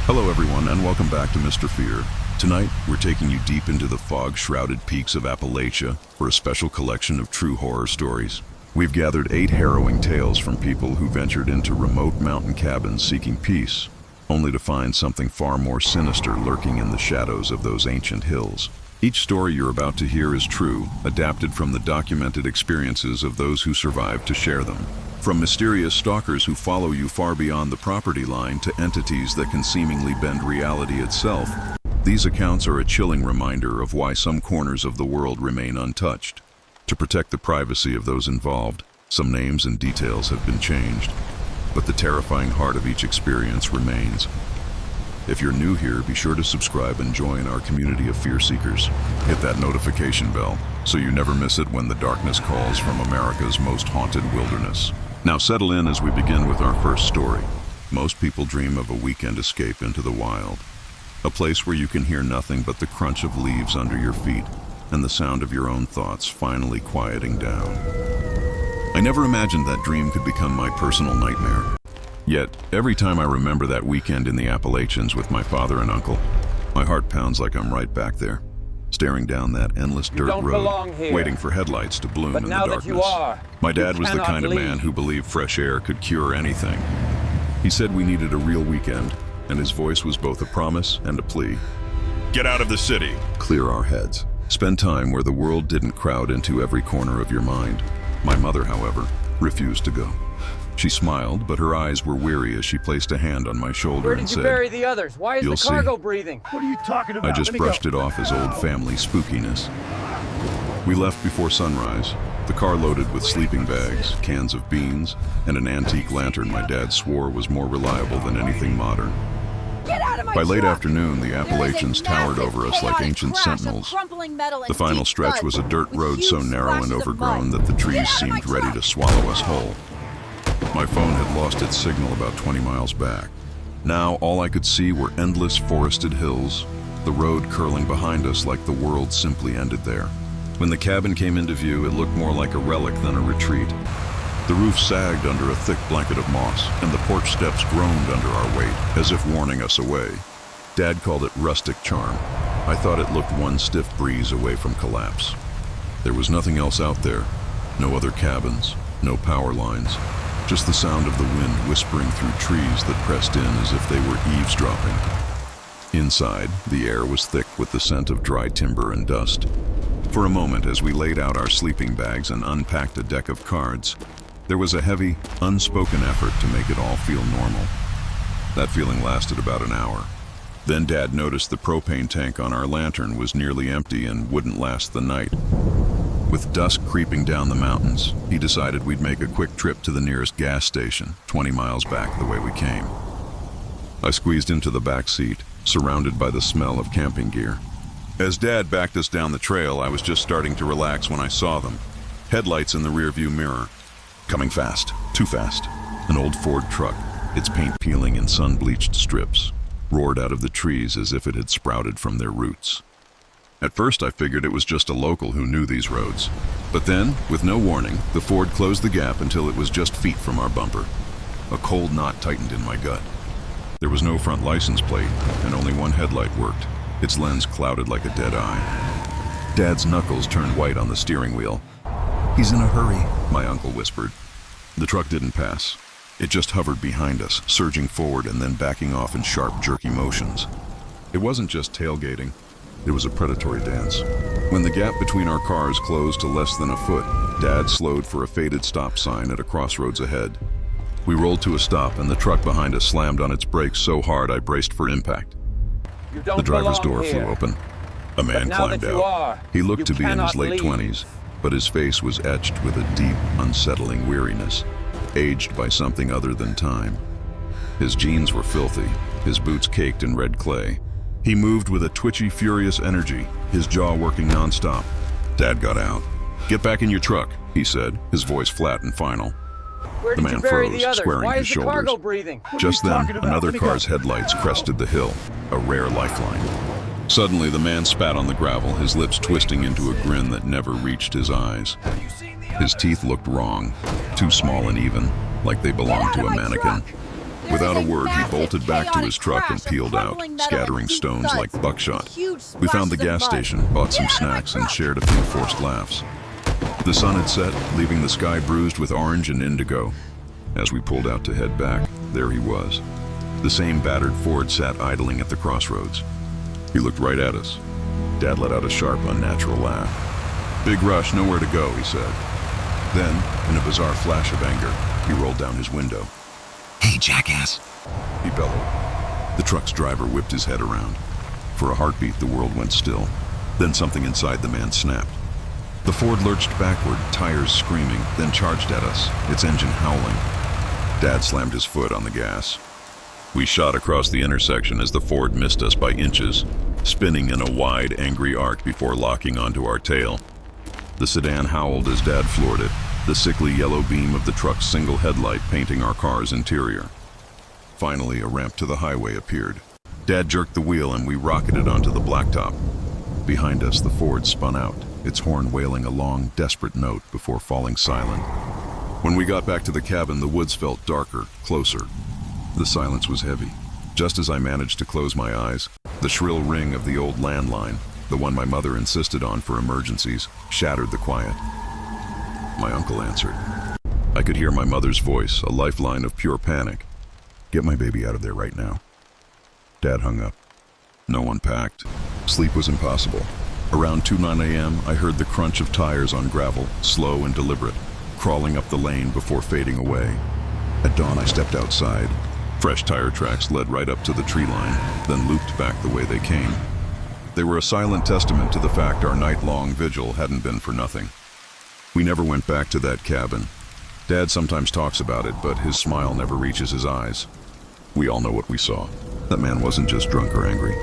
Hello everyone and welcome back to Mr. Fear. Tonight, we're taking you deep into the fog-shrouded peaks of Appalachia for a special collection of true horror stories. We've gathered 8 harrowing tales from people who ventured into remote mountain cabins seeking peace, only to find something far more sinister lurking in the shadows of those ancient hills. Each story you're about to hear is true, adapted from the documented experiences of those who survived to share them. From mysterious stalkers who follow you far beyond the property line to entities that can seemingly bend reality itself, these accounts are a chilling reminder of why some corners of the world remain untouched. To protect the privacy of those involved, some names and details have been changed, but the terrifying heart of each experience remains. If you're new here, be sure to subscribe and join our community of fear seekers. Hit that notification bell so you never miss it when the darkness calls from America's most haunted wilderness. Now settle in as we begin with our first story. Most people dream of a weekend escape into the wild. A place where you can hear nothing but the crunch of leaves under your feet and the sound of your own thoughts finally quieting down. I never imagined that dream could become my personal nightmare. Yet, every time I remember that weekend in the Appalachians with my father and uncle, my heart pounds like I'm right back there, staring down that endless dirt road, waiting for headlights to bloom in the darkness. My dad was the kind of man who believed fresh air could cure anything. He said we needed a real weekend, and his voice was both a promise and a plea. Get out of the city! Clear our heads. Spend time where the world didn't crowd into every corner of your mind. My mother, however, refused to go. She smiled, but her eyes were weary as she placed a hand on my shoulder and said, "Where did you bury the others? Why is the cargo breathing?" What are you talking about? I just brushed it off as old family spookiness. We left before sunrise, the car loaded with sleeping bags, cans of beans, and an antique lantern my dad swore was more reliable than anything modern. By late afternoon, the Appalachians towered over us like ancient sentinels. The final stretch was a dirt road so narrow and overgrown that the trees seemed ready to swallow us whole. My phone had lost its signal about 20 miles back. Now all I could see were endless forested hills, the road curling behind us like the world simply ended there. When the cabin came into view, it looked more like a relic than a retreat. The roof sagged under a thick blanket of moss, and the porch steps groaned under our weight, as if warning us away. Dad called it rustic charm. I thought it looked one stiff breeze away from collapse. There was nothing else out there. No other cabins, no power lines. Just the sound of the wind whispering through trees that pressed in as if they were eavesdropping. Inside, the air was thick with the scent of dry timber and dust. For a moment, as we laid out our sleeping bags and unpacked a deck of cards, there was a heavy, unspoken effort to make it all feel normal. That feeling lasted about an hour. Then Dad noticed the propane tank on our lantern was nearly empty and wouldn't last the night. With dusk creeping down the mountains, he decided we'd make a quick trip to the nearest gas station, 20 miles back the way we came. I squeezed into the back seat, surrounded by the smell of camping gear. As Dad backed us down the trail, I was just starting to relax when I saw them. Headlights in the rearview mirror. Coming fast, too fast. An old Ford truck, its paint peeling in sun-bleached strips, roared out of the trees as if it had sprouted from their roots. At first I figured it was just a local who knew these roads. But then, with no warning, the Ford closed the gap until it was just feet from our bumper. A cold knot tightened in my gut. There was no front license plate, and only one headlight worked, its lens clouded like a dead eye. Dad's knuckles turned white on the steering wheel. "He's in a hurry," my uncle whispered. The truck didn't pass. It just hovered behind us, surging forward and then backing off in sharp, jerky motions. It wasn't just tailgating. It was a predatory dance. When the gap between our cars closed to less than a foot, Dad slowed for a faded stop sign at a crossroads ahead. We rolled to a stop and the truck behind us slammed on its brakes so hard I braced for impact. The driver's door flew open. A man climbed out. He looked to be in his late 20s, but his face was etched with a deep, unsettling weariness, aged by something other than time. His jeans were filthy, his boots caked in red clay. He moved with a twitchy, furious energy, his jaw working nonstop. Dad got out. "Get back in your truck," he said, his voice flat and final. The man froze, squaring his shoulders. Just then, another car's headlights crested the hill, a rare lifeline. Suddenly, the man spat on the gravel, his lips twisting into a grin that never reached his eyes. His teeth looked wrong, too small and even, like they belonged to a mannequin. Without a word, he bolted back to his truck and peeled out, scattering stones like buckshot. We found the gas station, bought some snacks, and shared a few forced laughs. The sun had set, leaving the sky bruised with orange and indigo. As we pulled out to head back, there he was. The same battered Ford sat idling at the crossroads. He looked right at us. Dad let out a sharp, unnatural laugh. "Big rush, nowhere to go," he said. Then, in a bizarre flash of anger, he rolled down his window. "Hey, jackass!" he bellowed. The truck's driver whipped his head around. For a heartbeat, the world went still. Then something inside the man snapped. The Ford lurched backward, tires screaming, then charged at us, its engine howling. Dad slammed his foot on the gas. We shot across the intersection as the Ford missed us by inches, spinning in a wide, angry arc before locking onto our tail. The sedan howled as Dad floored it, the sickly yellow beam of the truck's single headlight painting our car's interior. Finally, a ramp to the highway appeared. Dad jerked the wheel and we rocketed onto the blacktop. Behind us, the Ford spun out, its horn wailing a long, desperate note before falling silent. When we got back to the cabin, the woods felt darker, closer. The silence was heavy. Just as I managed to close my eyes, the shrill ring of the old landline, the one my mother insisted on for emergencies, shattered the quiet. My uncle answered. I could hear my mother's voice, a lifeline of pure panic. "Get my baby out of there right now." Dad hung up. No one packed. Sleep was impossible. Around 2:09 a.m., I heard the crunch of tires on gravel, slow and deliberate, crawling up the lane before fading away. At dawn, I stepped outside. Fresh tire tracks led right up to the tree line, then looped back the way they came. They were a silent testament to the fact our night-long vigil hadn't been for nothing. We never went back to that cabin. Dad sometimes talks about it, but his smile never reaches his eyes. We all know what we saw. That man wasn't just drunk or angry.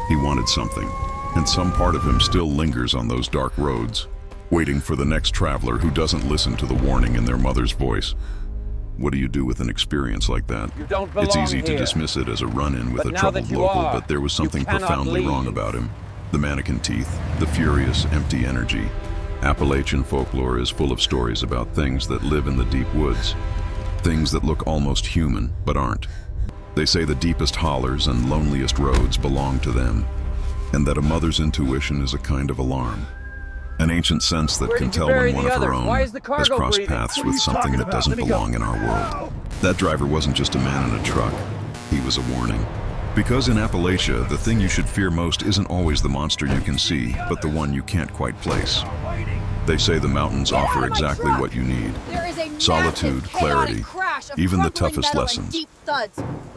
He wanted something, and some part of him still lingers on those dark roads, waiting for the next traveler who doesn't listen to the warning in their mother's voice. What do you do with an experience like that? You don't belong It's easy to here. dismiss it as a run-in with But a now troubled that you local, are, but there was something you cannot profoundly wrong leave. about him. The mannequin teeth, the furious, empty energy. Appalachian folklore is full of stories about things that live in the deep woods. Things that look almost human, but aren't. They say the deepest hollers and loneliest roads belong to them, and that a mother's intuition is a kind of alarm. An ancient sense that Where can did you tell bury when one the of her others? own Why is the has cargo crossed breathing? paths What are with you something talking that about? doesn't Let me belong in our world. That driver wasn't just a man in a truck. He was a warning. Because in Appalachia, the thing you should fear most isn't always the monster you can see, but the one you can't quite place. They say the mountains offer exactly what you need. Solitude, clarity, even the toughest lessons.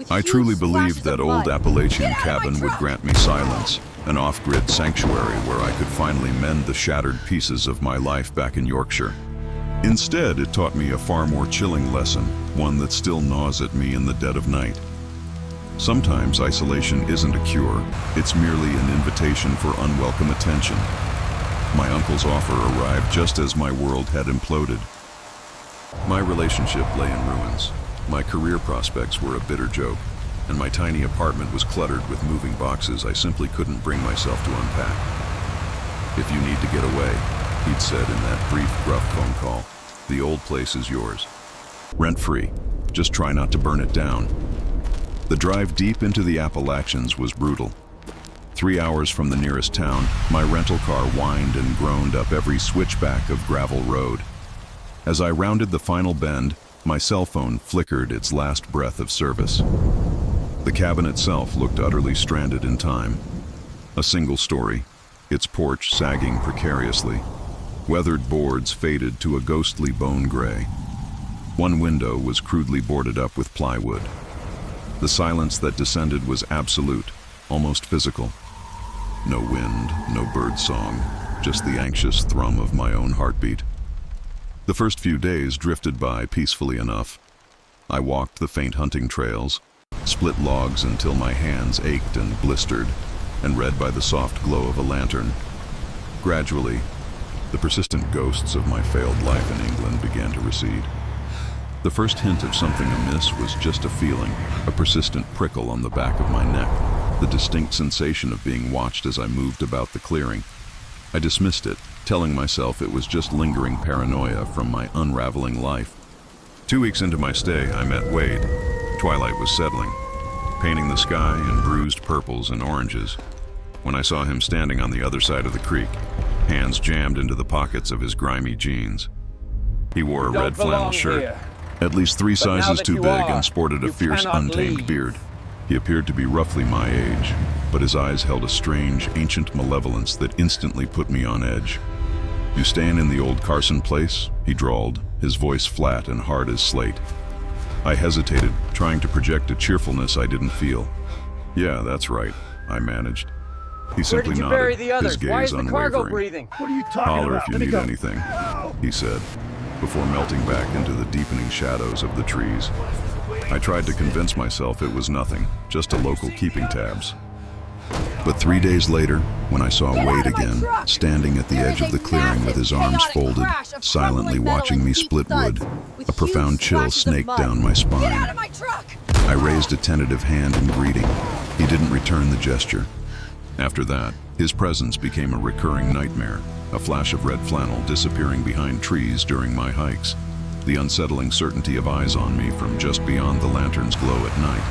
I truly believed that old Appalachian cabin would grant me silence, an off-grid sanctuary where I could finally mend the shattered pieces of my life back in Yorkshire. Instead, it taught me a far more chilling lesson, one that still gnaws at me in the dead of night. Sometimes isolation isn't a cure, it's merely an invitation for unwelcome attention. My uncle's offer arrived just as my world had imploded. My relationship lay in ruins. My career prospects were a bitter joke, and my tiny apartment was cluttered with moving boxes I simply couldn't bring myself to unpack. "If you need to get away," he'd said in that brief, gruff phone call, "the old place is yours. Rent-free. Just try not to burn it down." The drive deep into the Appalachians was brutal. 3 hours from the nearest town, my rental car whined and groaned up every switchback of gravel road. As I rounded the final bend, my cell phone flickered its last breath of service. The cabin itself looked utterly stranded in time. A single story, its porch sagging precariously. Weathered boards faded to a ghostly bone gray. One window was crudely boarded up with plywood. The silence that descended was absolute, almost physical. No wind, no bird song, just the anxious thrum of my own heartbeat. The first few days drifted by peacefully enough. I walked the faint hunting trails, split logs until my hands ached and blistered, and read by the soft glow of a lantern. Gradually, the persistent ghosts of my failed life in England began to recede. The first hint of something amiss was just a feeling, a persistent prickle on the back of my neck, the distinct sensation of being watched as I moved about the clearing. I dismissed it, telling myself it was just lingering paranoia from my unraveling life. 2 weeks into my stay, I met Wade, Twilight was settling, painting the sky in bruised purples and oranges, when I saw him standing on the other side of the creek, hands jammed into the pockets of his grimy jeans. He wore a red flannel shirt, at least 3 sizes too big, and sported a fierce, untamed beard. He appeared to be roughly my age, but his eyes held a strange, ancient malevolence that instantly put me on edge. "You stayin' in the old Carson place?" he drawled, his voice flat and hard as slate. I hesitated, trying to project a cheerfulness I didn't feel. "Yeah, that's right," I managed. He simply nodded, his gaze unwavering. What are you talking "Holler about? if you need anything," he said, before melting back into the deepening shadows of the trees. I tried to convince myself it was nothing, just a local keeping tabs. But 3 days later, when I saw Wade again, standing at the edge of the clearing with his arms folded, silently watching me split wood, a profound chill snaked down my spine. I raised a tentative hand in greeting. He didn't return the gesture. After that, his presence became a recurring nightmare, a flash of red flannel disappearing behind trees during my hikes, the unsettling certainty of eyes on me from just beyond the lantern's glow at night.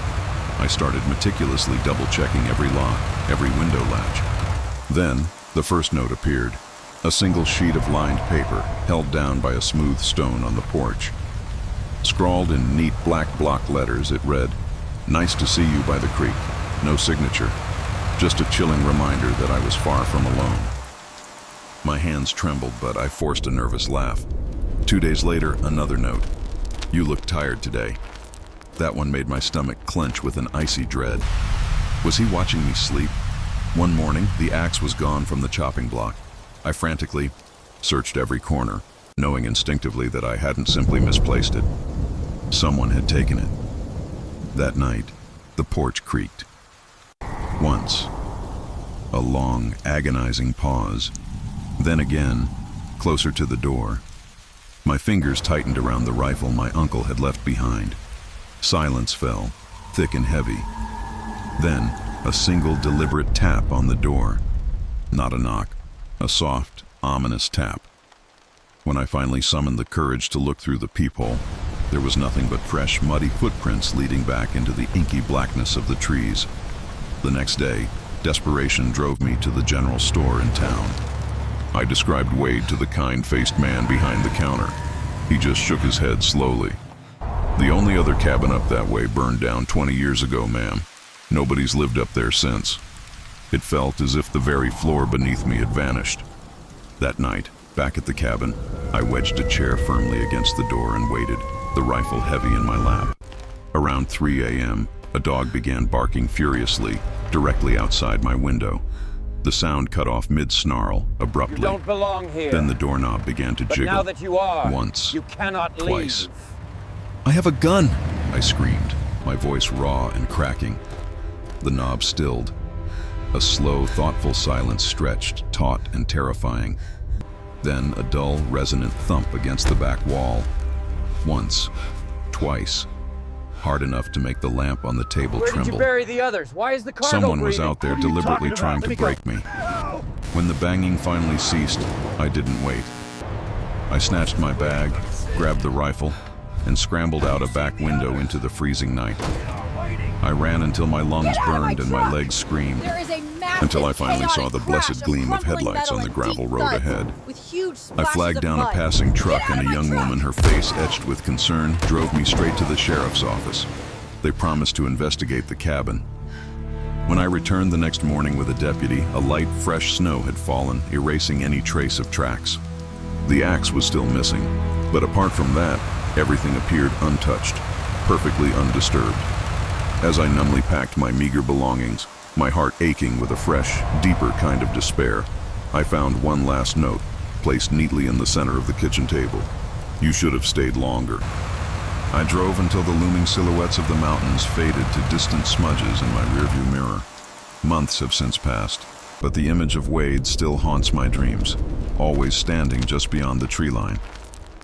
I started meticulously double-checking every lock, every window latch. Then, the first note appeared, a single sheet of lined paper held down by a smooth stone on the porch. Scrawled in neat black block letters, it read, "Nice to see you by the creek. No signature. Just a chilling reminder that I was far from alone." My hands trembled, but I forced a nervous laugh. 2 days later, another note. "You look tired today." That one made my stomach clench with an icy dread. Was he watching me sleep? One morning, the axe was gone from the chopping block. I frantically searched every corner, knowing instinctively that I hadn't simply misplaced it. Someone had taken it. That night, the porch creaked. Once. A long, agonizing pause. Then again, closer to the door. My fingers tightened around the rifle my uncle had left behind. Silence fell, thick and heavy. Then, a single deliberate tap on the door. Not a knock, a soft, ominous tap. When I finally summoned the courage to look through the peephole, there was nothing but fresh, muddy footprints leading back into the inky blackness of the trees. The next day, desperation drove me to the general store in town. I described Wade to the kind-faced man behind the counter. He just shook his head slowly. "The only other cabin up that way burned down 20 years ago, ma'am. Nobody's lived up there since." It felt as if the very floor beneath me had vanished. That night, back at the cabin, I wedged a chair firmly against the door and waited, the rifle heavy in my lap. Around 3 a.m., a dog began barking furiously, directly outside my window. The sound cut off mid-snarl, abruptly. "You don't belong here." Then the doorknob began to jiggle. But now that you are, once, you cannot twice. leave. "I have a gun!" I screamed, my voice raw and cracking. The knob stilled. A slow, thoughtful silence stretched, taut and terrifying. Then a dull, resonant thump against the back wall. Once, twice, hard enough to make the lamp on the table Where tremble. did you bury the others? Why is the cargo Someone was breathing? out there What are you deliberately talking trying about? to Let me break me. When the banging finally ceased, I didn't wait. I snatched my bag, grabbed the rifle, and scrambled out a back window into the freezing night. I ran until my lungs burned and my legs screamed, until I finally saw the blessed gleam of headlights on the gravel road ahead. I flagged down a passing truck, and a young woman, her face etched with concern, drove me straight to the sheriff's office. They promised to investigate the cabin. When I returned the next morning with a deputy, a light, fresh snow had fallen, erasing any trace of tracks. The axe was still missing, but apart from that, everything appeared untouched, perfectly undisturbed. As I numbly packed my meager belongings, my heart aching with a fresh, deeper kind of despair, I found one last note, placed neatly in the center of the kitchen table. "You should have stayed longer." I drove until the looming silhouettes of the mountains faded to distant smudges in my rearview mirror. Months have since passed, but the image of Wade still haunts my dreams, always standing just beyond the tree line.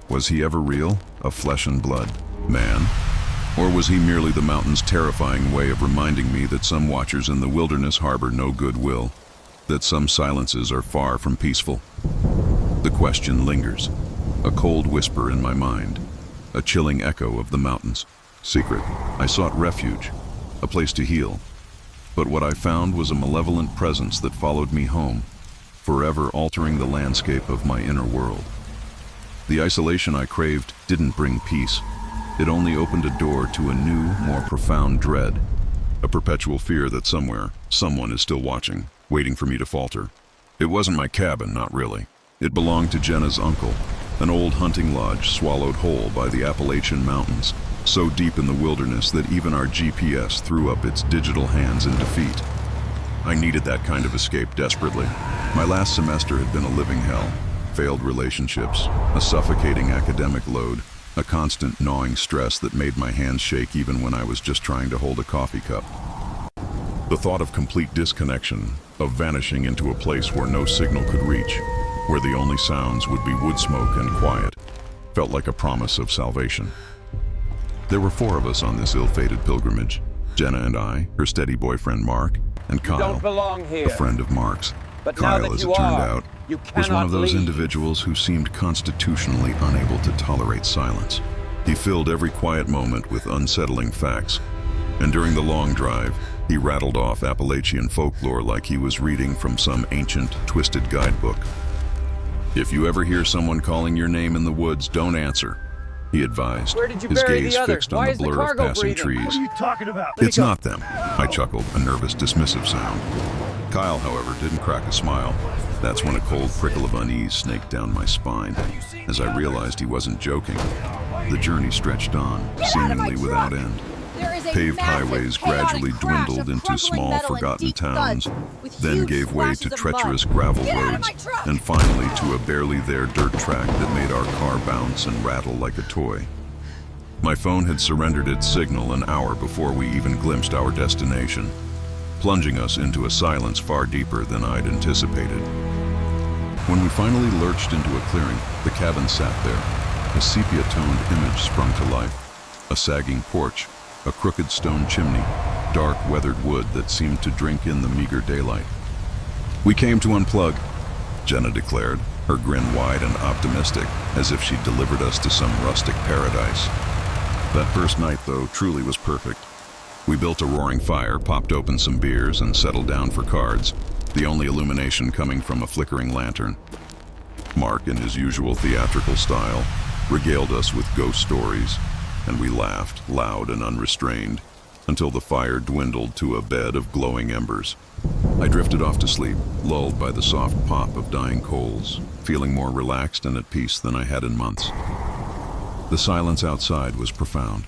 Was he ever real, a flesh and blood man? Or was he merely the mountain's terrifying way of reminding me that some watchers in the wilderness harbor no goodwill, that some silences are far from peaceful? The question lingers, a cold whisper in my mind, a chilling echo of the mountains, secret. I sought refuge, a place to heal. But what I found was a malevolent presence that followed me home, forever altering the landscape of my inner world. The isolation I craved didn't bring peace. It only opened a door to a new, more profound dread, a perpetual fear that somewhere, someone is still watching, waiting for me to falter. It wasn't my cabin, not really. It belonged to Jenna's uncle, an old hunting lodge swallowed whole by the Appalachian Mountains, so deep in the wilderness that even our GPS threw up its digital hands in defeat. I needed that kind of escape desperately. My last semester had been a living hell. Failed relationships, a suffocating academic load, a constant gnawing stress that made my hands shake even when I was just trying to hold a coffee cup. The thought of complete disconnection, of vanishing into a place where no signal could reach, where the only sounds would be wood smoke and quiet, felt like a promise of salvation. There were 4 of us on this ill-fated pilgrimage. Jenna and I, her steady boyfriend Mark, and Kyle, don't belong here. a friend of Mark's. But now Kyle, that as you it turned are, out, you was one of cannot those leave. individuals who seemed constitutionally unable to tolerate silence. He filled every quiet moment with unsettling facts, and during the long drive, he rattled off Appalachian folklore like he was reading from some ancient, twisted guidebook. "If you ever hear someone calling your name in the woods, don't answer," he advised, Where did you his bury gaze the others? fixed on Why the is the blur of cargo passing breathing? trees. What are you talking about? "It's not them," I chuckled, a nervous, dismissive sound. Kyle, however, didn't crack a smile. That's when a cold prickle of unease snaked down my spine. As I realized he wasn't joking, the journey stretched on, seemingly without end. Paved highways gradually dwindled into small, forgotten towns, then gave way to treacherous gravel roads, and finally to a barely there dirt track that made our car bounce and rattle like a toy. My phone had surrendered its signal an hour before we even glimpsed our destination, plunging us into a silence far deeper than I'd anticipated. When we finally lurched into a clearing, the cabin sat there, a sepia-toned image sprung to life, a sagging porch, a crooked stone chimney, dark weathered wood that seemed to drink in the meager daylight. "We came to unplug," Jenna declared, her grin wide and optimistic, as if she'd delivered us to some rustic paradise. That first night, though, truly was perfect. We built a roaring fire, popped open some beers, and settled down for cards, the only illumination coming from a flickering lantern. Mark, in his usual theatrical style, regaled us with ghost stories, and we laughed, loud and unrestrained, until the fire dwindled to a bed of glowing embers. I drifted off to sleep, lulled by the soft pop of dying coals, feeling more relaxed and at peace than I had in months. The silence outside was profound,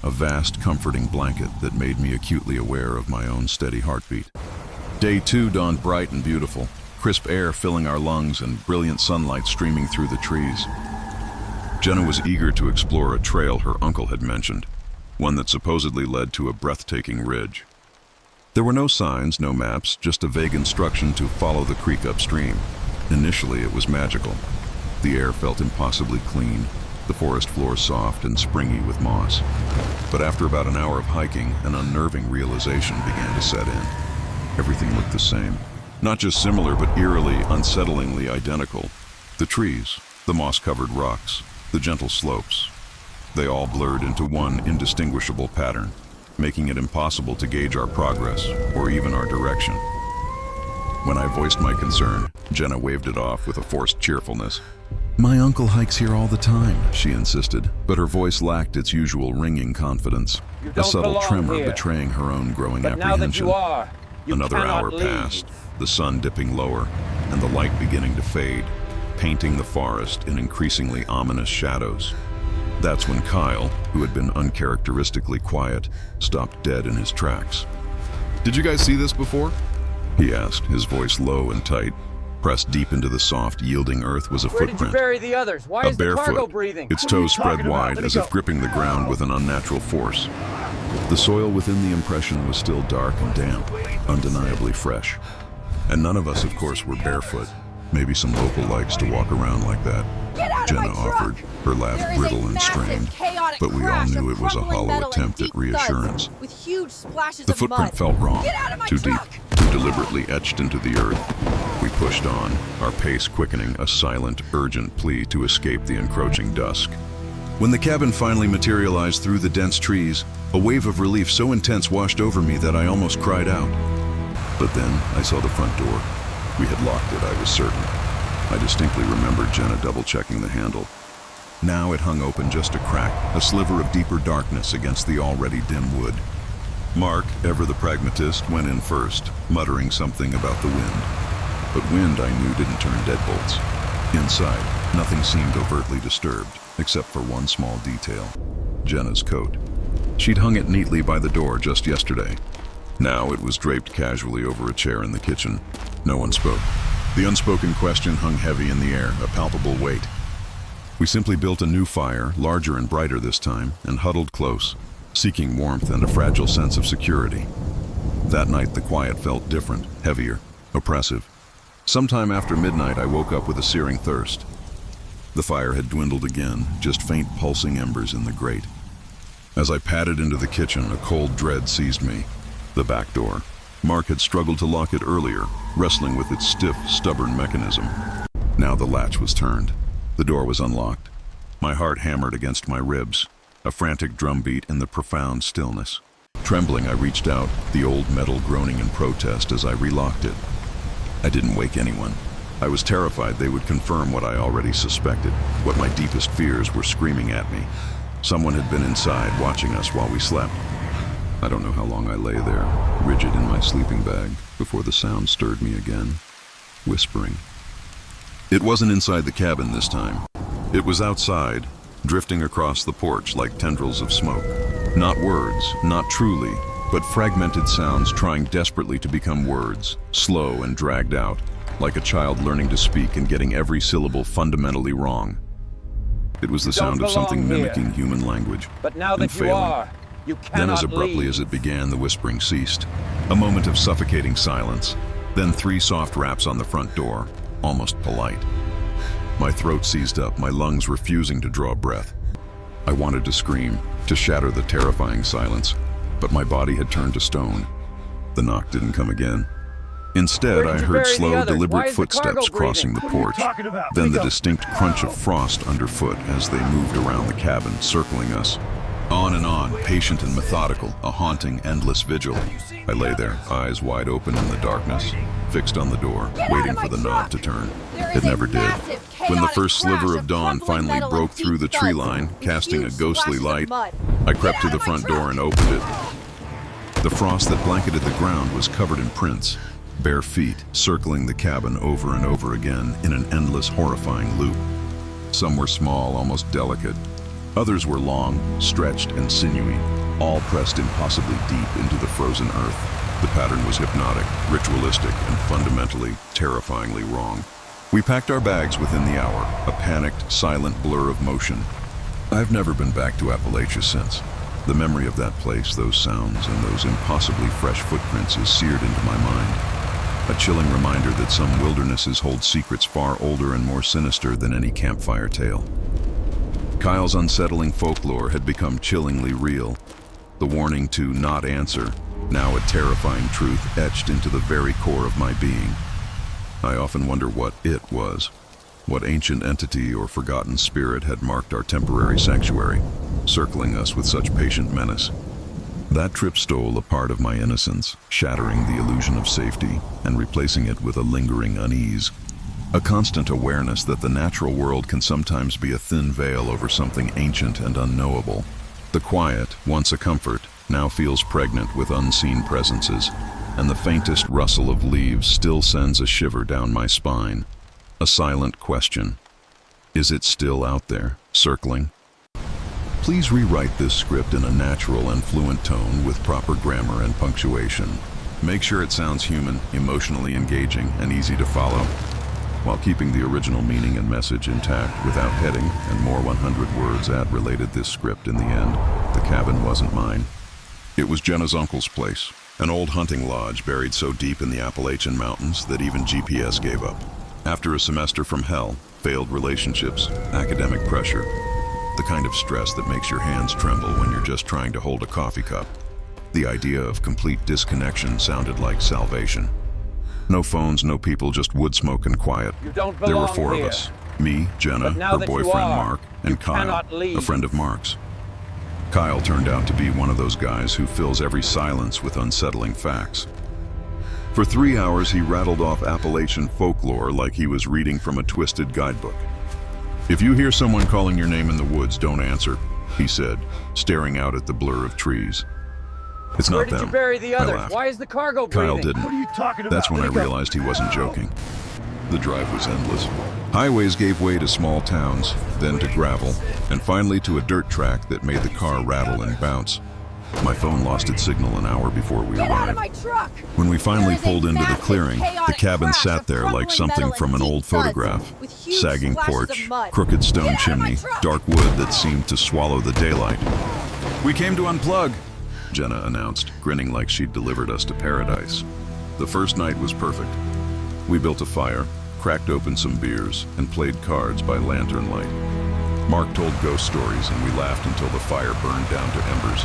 a vast, comforting blanket that made me acutely aware of my own steady heartbeat. Day 2 dawned bright and beautiful, crisp air filling our lungs and brilliant sunlight streaming through the trees. Jenna was eager to explore a trail her uncle had mentioned, one that supposedly led to a breathtaking ridge. There were no signs, no maps, just a vague instruction to follow the creek upstream. Initially, it was magical. The air felt impossibly clean, the forest floor soft and springy with moss. But after about an hour of hiking, an unnerving realization began to set in. Everything looked the same. Not just similar, but eerily, unsettlingly identical. The trees, the moss-covered rocks, the gentle slopes. They all blurred into one indistinguishable pattern, making it impossible to gauge our progress or even our direction. When I voiced my concern, Jenna waved it off with a forced cheerfulness. "My uncle hikes here all the time," she insisted, but her voice lacked its usual ringing confidence, You a don't subtle belong tremor here. betraying her own growing But now that apprehension. you are, you Another cannot hour leave. passed, the sun dipping lower, and the light beginning to fade, painting the forest in increasingly ominous shadows. That's when Kyle, who had been uncharacteristically quiet, stopped dead in his tracks. "Did you guys see this before?" he asked, his voice low and tight. Pressed deep into the soft, yielding earth was a Where did you footprint. bury the others? Why A is the bare cargo foot, breathing? its What are you toes spread talking about? wide Let me as go. if gripping the ground with an unnatural force. The soil within the impression was still dark and damp, undeniably fresh. And none of us, of course, were barefoot. Maybe some local likes to walk around like that. Get out of my Jenna truck! offered, her laugh There is brittle a and massive, strained, chaotic but we all crash knew of it was a crumbling hollow metal and attempt at deep thuds reassurance. with huge splashes The of footprint mud. felt wrong, Get out of my too truck! deep, too deliberately etched into the earth. We pushed on, our pace quickening, a silent, urgent plea to escape the encroaching dusk. When the cabin finally materialized through the dense trees, a wave of relief so intense washed over me that I almost cried out. But then I saw the front door. We had locked it, I was certain. I distinctly remembered Jenna double-checking the handle. Now it hung open just a crack, a sliver of deeper darkness against the already dim wood. Mark, ever the pragmatist, went in first, muttering something about the wind. But wind, I knew, didn't turn deadbolts. Inside, nothing seemed overtly disturbed, except for one small detail: Jenna's coat. She'd hung it neatly by the door just yesterday. Now it was draped casually over a chair in the kitchen. No one spoke. The unspoken question hung heavy in the air, a palpable weight. We simply built a new fire, larger and brighter this time, and huddled close, seeking warmth and a fragile sense of security. That night the quiet felt different, heavier, oppressive. Sometime after midnight I woke up with a searing thirst. The fire had dwindled again, just faint pulsing embers in the grate. As I padded into the kitchen, a cold dread seized me. The back door. Mark had struggled to lock it earlier, wrestling with its stiff, stubborn mechanism. Now the latch was turned. The door was unlocked. My heart hammered against my ribs, a frantic drumbeat in the profound stillness. Trembling, I reached out, the old metal groaning in protest as I relocked it. I didn't wake anyone. I was terrified they would confirm what I already suspected, what my deepest fears were screaming at me. Someone had been inside, watching us while we slept. I don't know how long I lay there, rigid in my sleeping bag, before the sound stirred me again, whispering. It wasn't inside the cabin this time. It was outside, drifting across the porch like tendrils of smoke. Not words, not truly, but fragmented sounds trying desperately to become words, slow and dragged out, like a child learning to speak and getting every syllable fundamentally wrong. It was the sound of something mimicking human language, But now and that you failing. are, you cannot Then as abruptly leave. as it began, the whispering ceased. A moment of suffocating silence, then 3 soft raps on the front door, almost polite. My throat seized up, my lungs refusing to draw breath. I wanted to scream, to shatter the terrifying silence, but my body had turned to stone. The knock didn't come again. Instead, Where I did you heard bury the slow, others? Why deliberate is the cargo footsteps crossing the breathing? porch, Talking about? then the Pick up. distinct crunch of frost underfoot as they moved around the cabin, circling us. On and on, patient and methodical, a haunting, endless vigil. I lay there, eyes wide open in the darkness, fixed on the door, waiting for the knob to turn. It never did. When the first sliver of dawn finally broke through the tree line, casting a ghostly light, I crept to the front door and opened it. The frost that blanketed the ground was covered in prints, bare feet circling the cabin over and over again in an endless, horrifying loop. Some were small, almost delicate. Others were long, stretched, and sinewy, all pressed impossibly deep into the frozen earth. The pattern was hypnotic, ritualistic, and fundamentally, terrifyingly wrong. We packed our bags within the hour, a panicked, silent blur of motion. I've never been back to Appalachia since. The memory of that place, those sounds, and those impossibly fresh footprints is seared into my mind. A chilling reminder that some wildernesses hold secrets far older and more sinister than any campfire tale. Kyle's unsettling folklore had become chillingly real. The warning to not answer, now a terrifying truth etched into the very core of my being. I often wonder what it was, what ancient entity or forgotten spirit had marked our temporary sanctuary, circling us with such patient menace. That trip stole a part of my innocence, shattering the illusion of safety and replacing it with a lingering unease. A constant awareness that the natural world can sometimes be a thin veil over something ancient and unknowable. The quiet, once a comfort, now feels pregnant with unseen presences, and the faintest rustle of leaves still sends a shiver down my spine. A silent question. Is it still out there, circling? Please rewrite this script in a natural and fluent tone with proper grammar and punctuation. Make sure it sounds human, emotionally engaging, and easy to follow, while keeping the original meaning and message intact without heading and more 100 words related this script in the end. The cabin wasn't mine. It was Jenna's uncle's place, an old hunting lodge buried so deep in the Appalachian Mountains that even GPS gave up. After a semester from hell, failed relationships, academic pressure, the kind of stress that makes your hands tremble when you're just trying to hold a coffee cup, the idea of complete disconnection sounded like salvation. No phones, no people, just wood smoke and quiet. You don't There were belong 4 here. of us, Me, Jenna, But now her that you boyfriend are, Mark, and you Kyle, cannot leave. a friend of Mark's. Kyle turned out to be one of those guys who fills every silence with unsettling facts. For 3 hours, he rattled off Appalachian folklore like he was reading from a twisted guidebook. "If you hear someone calling your name in the woods, don't answer," he said, staring out at the blur of trees. "It's Where not did them." you bury the I others? laughed. Why is the cargo Kyle breathing? didn't. What are you talking about? That's when I realized he wasn't joking. The drive was endless. Highways gave way to small towns, then to gravel, and finally to a dirt track that made the car rattle and bounce. My phone lost its signal an hour before we Get out of arrived. my truck! When we finally There is a pulled into the massive, clearing, the chaotic cabin crash sat of there like crumbling something metal from and an deep old thuds photograph. with huge Sagging splashes porch, of mud. crooked stone Get out of my chimney, truck! dark wood that seemed to swallow the daylight. "We came to unplug," Jenna announced, grinning like she'd delivered us to paradise. The first night was perfect. We built a fire, cracked open some beers, and played cards by lantern light. Mark told ghost stories and we laughed until the fire burned down to embers.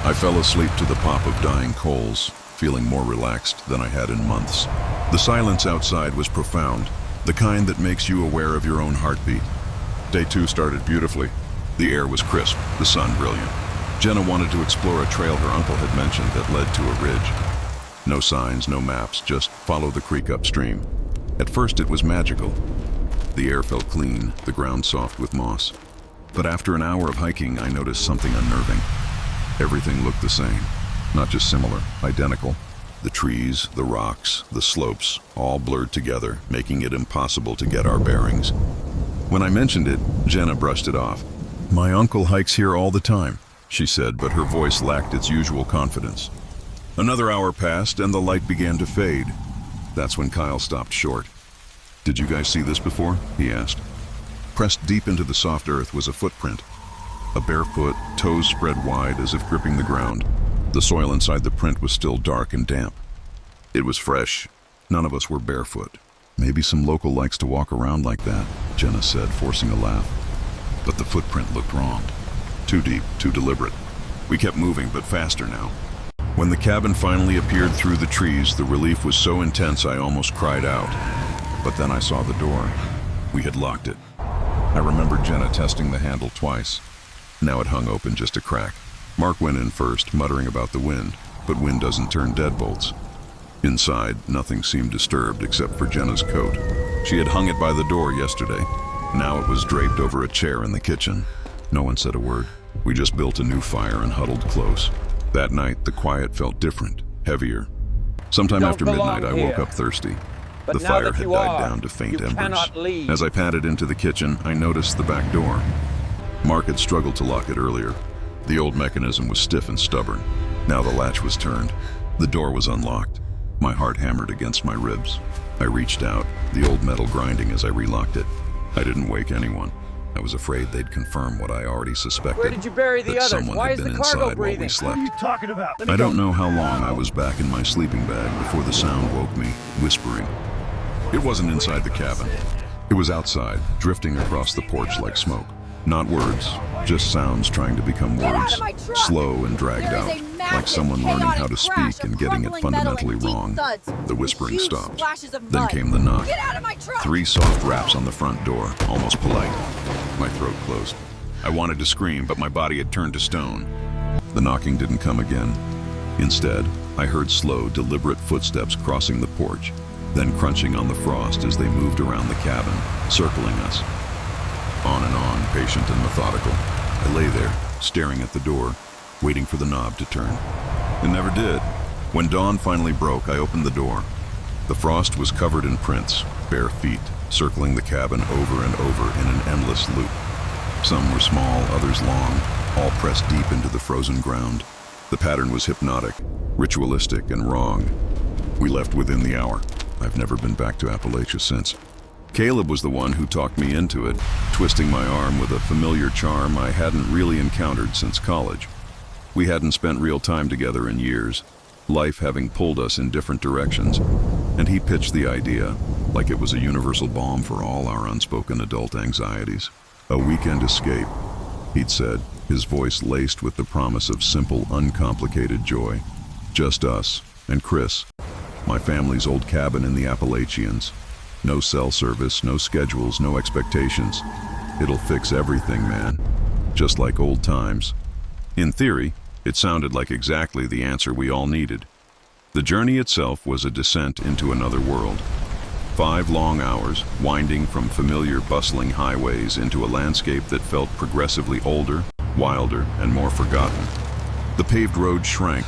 I fell asleep to the pop of dying coals, feeling more relaxed than I had in months. The silence outside was profound, the kind that makes you aware of your own heartbeat. Day 2 started beautifully. The air was crisp, the sun brilliant. Jenna wanted to explore a trail her uncle had mentioned that led to a ridge. No signs, no maps, just follow the creek upstream. At first it was magical. The air felt clean, the ground soft with moss. But after an hour of hiking, I noticed something unnerving. Everything looked the same, not just similar, identical. The trees, the rocks, the slopes, all blurred together, making it impossible to get our bearings. When I mentioned it, Jenna brushed it off. "My uncle hikes here all the time," she said, but her voice lacked its usual confidence. Another hour passed and the light began to fade. That's when Kyle stopped short. "Did you guys see this before?" he asked. Pressed deep into the soft earth was a footprint. A bare foot, toes spread wide as if gripping the ground. The soil inside the print was still dark and damp. It was fresh. None of us were barefoot. "Maybe some local likes to walk around like that," Jenna said, forcing a laugh. But the footprint looked wrong. Too deep, too deliberate. We kept moving, but faster now. When the cabin finally appeared through the trees, the relief was so intense I almost cried out. But then I saw the door. We had locked it. I remembered Jenna testing the handle twice. Now it hung open just a crack. Mark went in first, muttering about the wind, but wind doesn't turn deadbolts. Inside, nothing seemed disturbed except for Jenna's coat. She had hung it by the door yesterday. Now it was draped over a chair in the kitchen. No one said a word. We just built a new fire and huddled close. That night, the quiet felt different, heavier. Sometime Don't after midnight, I belong would woke here. up thirsty. But The now fire that had you died are, down to faint you embers. cannot leave. As I padded into the kitchen, I noticed the back door. Mark had struggled to lock it earlier. The old mechanism was stiff and stubborn. Now the latch was turned. The door was unlocked. My heart hammered against my ribs. I reached out, the old metal grinding as I relocked it. I didn't wake anyone. I was afraid they'd confirm what I already suspected. Where did you bury the that others? someone Why had is been the cargo inside while we breathing? slept. What are you talking about? I don't know how long I was back in my sleeping bag before the sound woke me, whispering. It wasn't inside the cabin. It was outside, drifting across the porch like smoke. Not words, just sounds trying to become Get out words, of my truck! slow and dragged There is out, a massive, like someone learning how to chaotic crash speak and of getting it crumbling metal and fundamentally deep wrong. thuds The with whispering huge stopped. splashes of Then mud. came the knock. Get out of my truck! 3 soft raps on the front door, almost polite. My throat closed. I wanted to scream, but my body had turned to stone. The knocking didn't come again. Instead, I heard slow, deliberate footsteps crossing the porch, then crunching on the frost as they moved around the cabin, circling us. On and on, patient and methodical. I lay there, staring at the door, waiting for the knob to turn. It never did. When dawn finally broke, I opened the door. The frost was covered in prints, bare feet, circling the cabin over and over in an endless loop. Some were small, others long, all pressed deep into the frozen ground. The pattern was hypnotic, ritualistic, and wrong. We left within the hour. I've never been back to Appalachia since. Caleb was the one who talked me into it, twisting my arm with a familiar charm I hadn't really encountered since college. We hadn't spent real time together in years, life having pulled us in different directions, and he pitched the idea like it was a universal balm for all our unspoken adult anxieties. A weekend escape, he'd said, his voice laced with the promise of simple, uncomplicated joy. Just us and Chris, my family's old cabin in the Appalachians. No cell service, no schedules, no expectations. It'll fix everything, man. Just like old times. In theory, it sounded like exactly the answer we all needed. The journey itself was a descent into another world. 5 long hours, winding from familiar bustling highways into a landscape that felt progressively older, wilder, and more forgotten. The paved road shrank,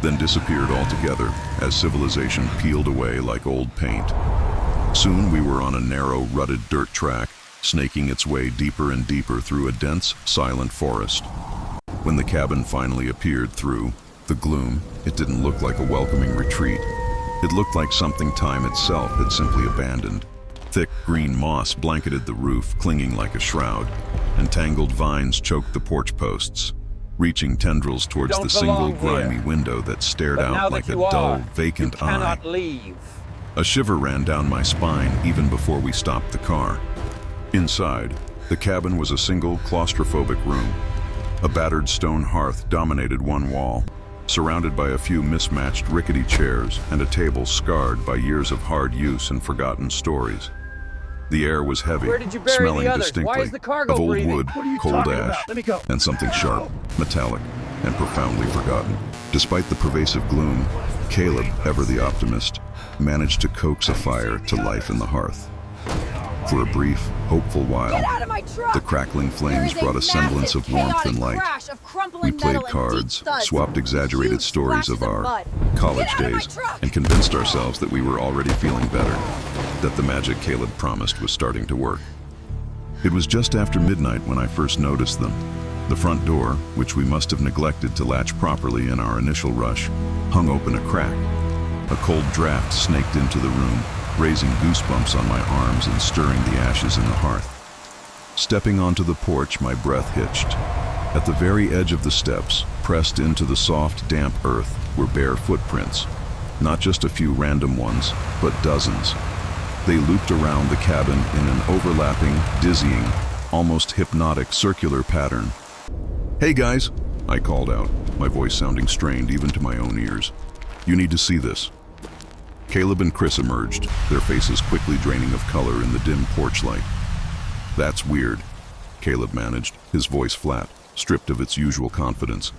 then disappeared altogether as civilization peeled away like old paint. Soon we were on a narrow, rutted dirt track, snaking its way deeper and deeper through a dense, silent forest. When the cabin finally appeared through the gloom, it didn't look like a welcoming retreat. It looked like something time itself had simply abandoned. Thick green moss blanketed the roof, clinging like a shroud, and tangled vines choked the porch posts, reaching tendrils towards the single grimy window that stared out like a dull, vacant eye. You cannot leave. A shiver ran down my spine even before we stopped the car. Inside, the cabin was a single claustrophobic room. A battered stone hearth dominated one wall, surrounded by a few mismatched rickety chairs and a table scarred by years of hard use and forgotten stories. The air was heavy, Where did you bury smelling the others? distinctly Why is the cargo of old breathing? wood, What are you cold talking ash, about? Let me go. and something sharp, metallic, and profoundly forgotten. Despite the pervasive gloom, Caleb, ever the optimist, managed to coax a fire to life in the hearth. For a brief, hopeful while, Get out of my truck! the crackling flames brought a semblance of warmth and light. We played cards, swapped exaggerated stories of our college days, and convinced ourselves that we were already feeling better, that the magic Caleb promised was starting to work. It was just after midnight when I first noticed them. The front door, which we must have neglected to latch properly in our initial rush, hung open a crack. A cold draft snaked into the room, raising goosebumps on my arms and stirring the ashes in the hearth. Stepping onto the porch, my breath hitched. At the very edge of the steps, pressed into the soft, damp earth, were bare footprints. Not just a few random ones, but dozens. They looped around the cabin in an overlapping, dizzying, almost hypnotic circular pattern. "Hey guys," I called out, my voice sounding strained even to my own ears. "You need to see this." Caleb and Chris emerged, their faces quickly draining of color in the dim porch light. "That's weird," Caleb managed, his voice flat, stripped of its usual confidence.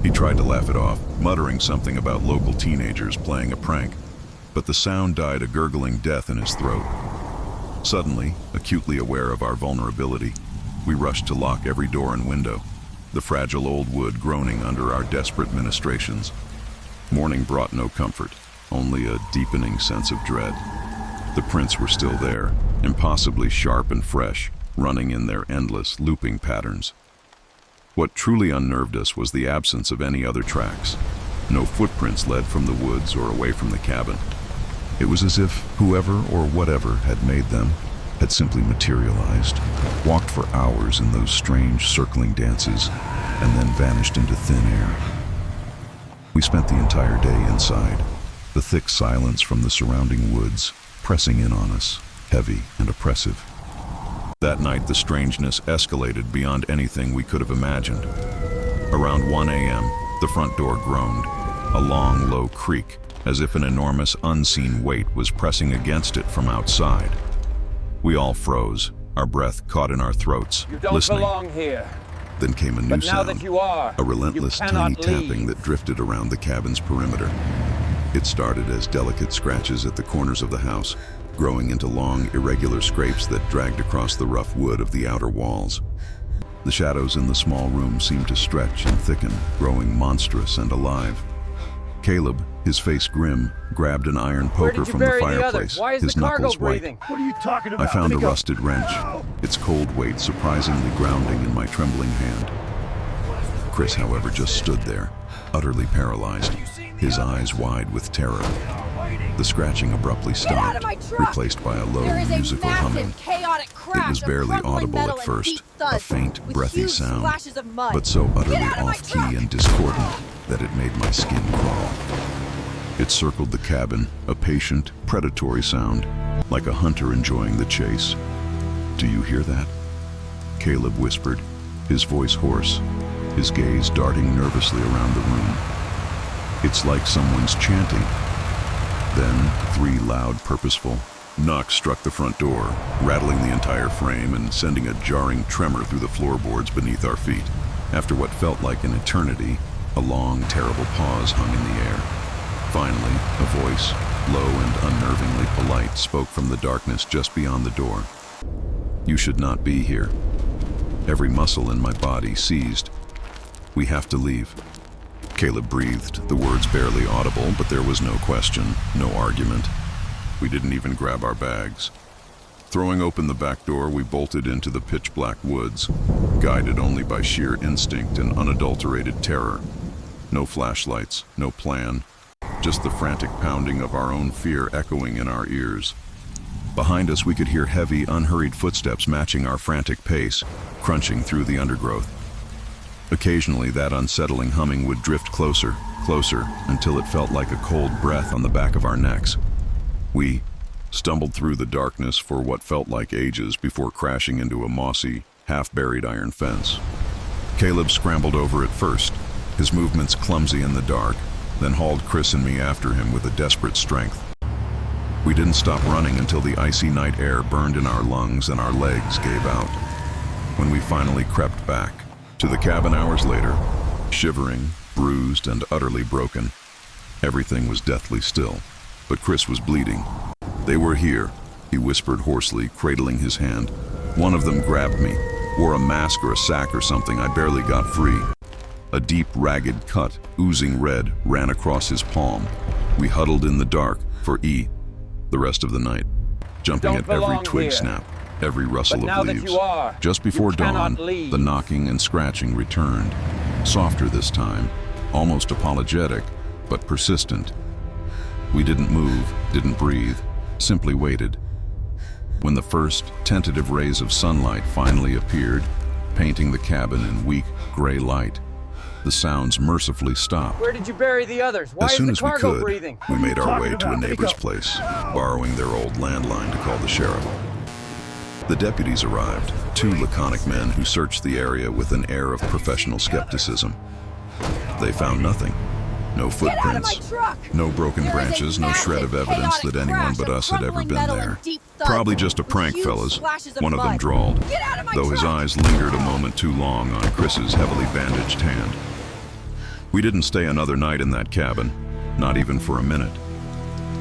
He tried to laugh it off, muttering something about local teenagers playing a prank, but the sound died a gurgling death in his throat. Suddenly, acutely aware of our vulnerability, we rushed to lock every door and window, the fragile old wood groaning under our desperate ministrations. Morning brought no comfort, only a deepening sense of dread. The prints were still there, impossibly sharp and fresh, running in their endless, looping patterns. What truly unnerved us was the absence of any other tracks. No footprints led from the woods or away from the cabin. It was as if whoever or whatever had made them had simply materialized, walked for hours in those strange circling dances, and then vanished into thin air. We spent the entire day inside, the thick silence from the surrounding woods pressing in on us, heavy and oppressive. That night, the strangeness escalated beyond anything we could have imagined. Around 1 a.m., the front door groaned, a long, low creak, as if an enormous, unseen weight was pressing against it from outside. We all froze, our breath caught in our throats, You don't listening. belong here. Then came a new But now sound, that you are, a relentless, you tiny cannot tapping leave. that drifted around the cabin's perimeter. It started as delicate scratches at the corners of the house, growing into long, irregular scrapes that dragged across the rough wood of the outer walls. The shadows in the small room seemed to stretch and thicken, growing monstrous and alive. Caleb, his face grim, grabbed an iron Where poker did you from the bury the fireplace, others? Why is his the cargo knuckles white. breathing? What are you talking I about? found a Let me go. rusted wrench, its cold weight surprisingly grounding in my trembling hand. Chris, however, just stood there, utterly paralyzed, his eyes wide with terror. The scratching abruptly Get out of stopped, my truck! replaced by a low There is musical a humming. massive, chaotic crash It was of barely crumbling audible metal at and first, deep a thuds, faint, with breathy huge sound, splashes of mud. but so utterly Get out of my off-key truck! and discordant that it made my skin crawl. It circled the cabin, a patient, predatory sound, like a hunter enjoying the chase. "Do you hear that?" Caleb whispered, his voice hoarse, his gaze darting nervously around the room. "It's like someone's chanting." Then, 3 loud, purposeful, Knocks struck the front door, rattling the entire frame and sending a jarring tremor through the floorboards beneath our feet. After what felt like an eternity, a long, terrible pause hung in the air. Finally, a voice, low and unnervingly polite, spoke from the darkness just beyond the door. "You should not be here." Every muscle in my body seized. "We have to leave." Caleb breathed, the words barely audible, but there was no question, no argument. We didn't even grab our bags. Throwing open the back door, we bolted into the pitch-black woods, guided only by sheer instinct and unadulterated terror. No flashlights, no plan, just the frantic pounding of our own fear echoing in our ears. Behind us, we could hear heavy, unhurried footsteps matching our frantic pace, crunching through the undergrowth. Occasionally, that unsettling humming would drift closer, closer, until it felt like a cold breath on the back of our necks. We stumbled through the darkness for what felt like ages before crashing into a mossy, half-buried iron fence. Caleb scrambled over it first, his movements clumsy in the dark, then hauled Chris and me after him with a desperate strength. We didn't stop running until the icy night air burned in our lungs and our legs gave out. When we finally crept back to the cabin hours later, shivering, bruised, and utterly broken, everything was deathly still, but Chris was bleeding. "They were here," he whispered hoarsely, cradling his hand. "One of them grabbed me, wore a mask or a sack or something. I barely got free." A deep, ragged cut, oozing red, ran across his palm. We huddled in the dark for the rest of the night, jumping at every twig snap, every rustle of leaves. Just before dawn, the knocking and scratching returned, softer this time, almost apologetic, but persistent. We didn't move, didn't breathe, simply waited. When the first tentative rays of sunlight finally appeared, painting the cabin in weak, gray light, the sounds mercifully stopped. Where did you bury the others? Why As soon is as the we cargo could, breathing? we made our way to a neighbor's place, borrowing their old landline to call the sheriff. The deputies arrived, two laconic men who searched the area with an air of professional skepticism. They found nothing. No footprints, no broken branches, no shred of evidence that anyone but us had ever been there. "Probably just a prank, fellas," one of them drawled, though his eyes lingered a moment too long on Chris's heavily bandaged hand. We didn't stay another night in that cabin, not even for a minute.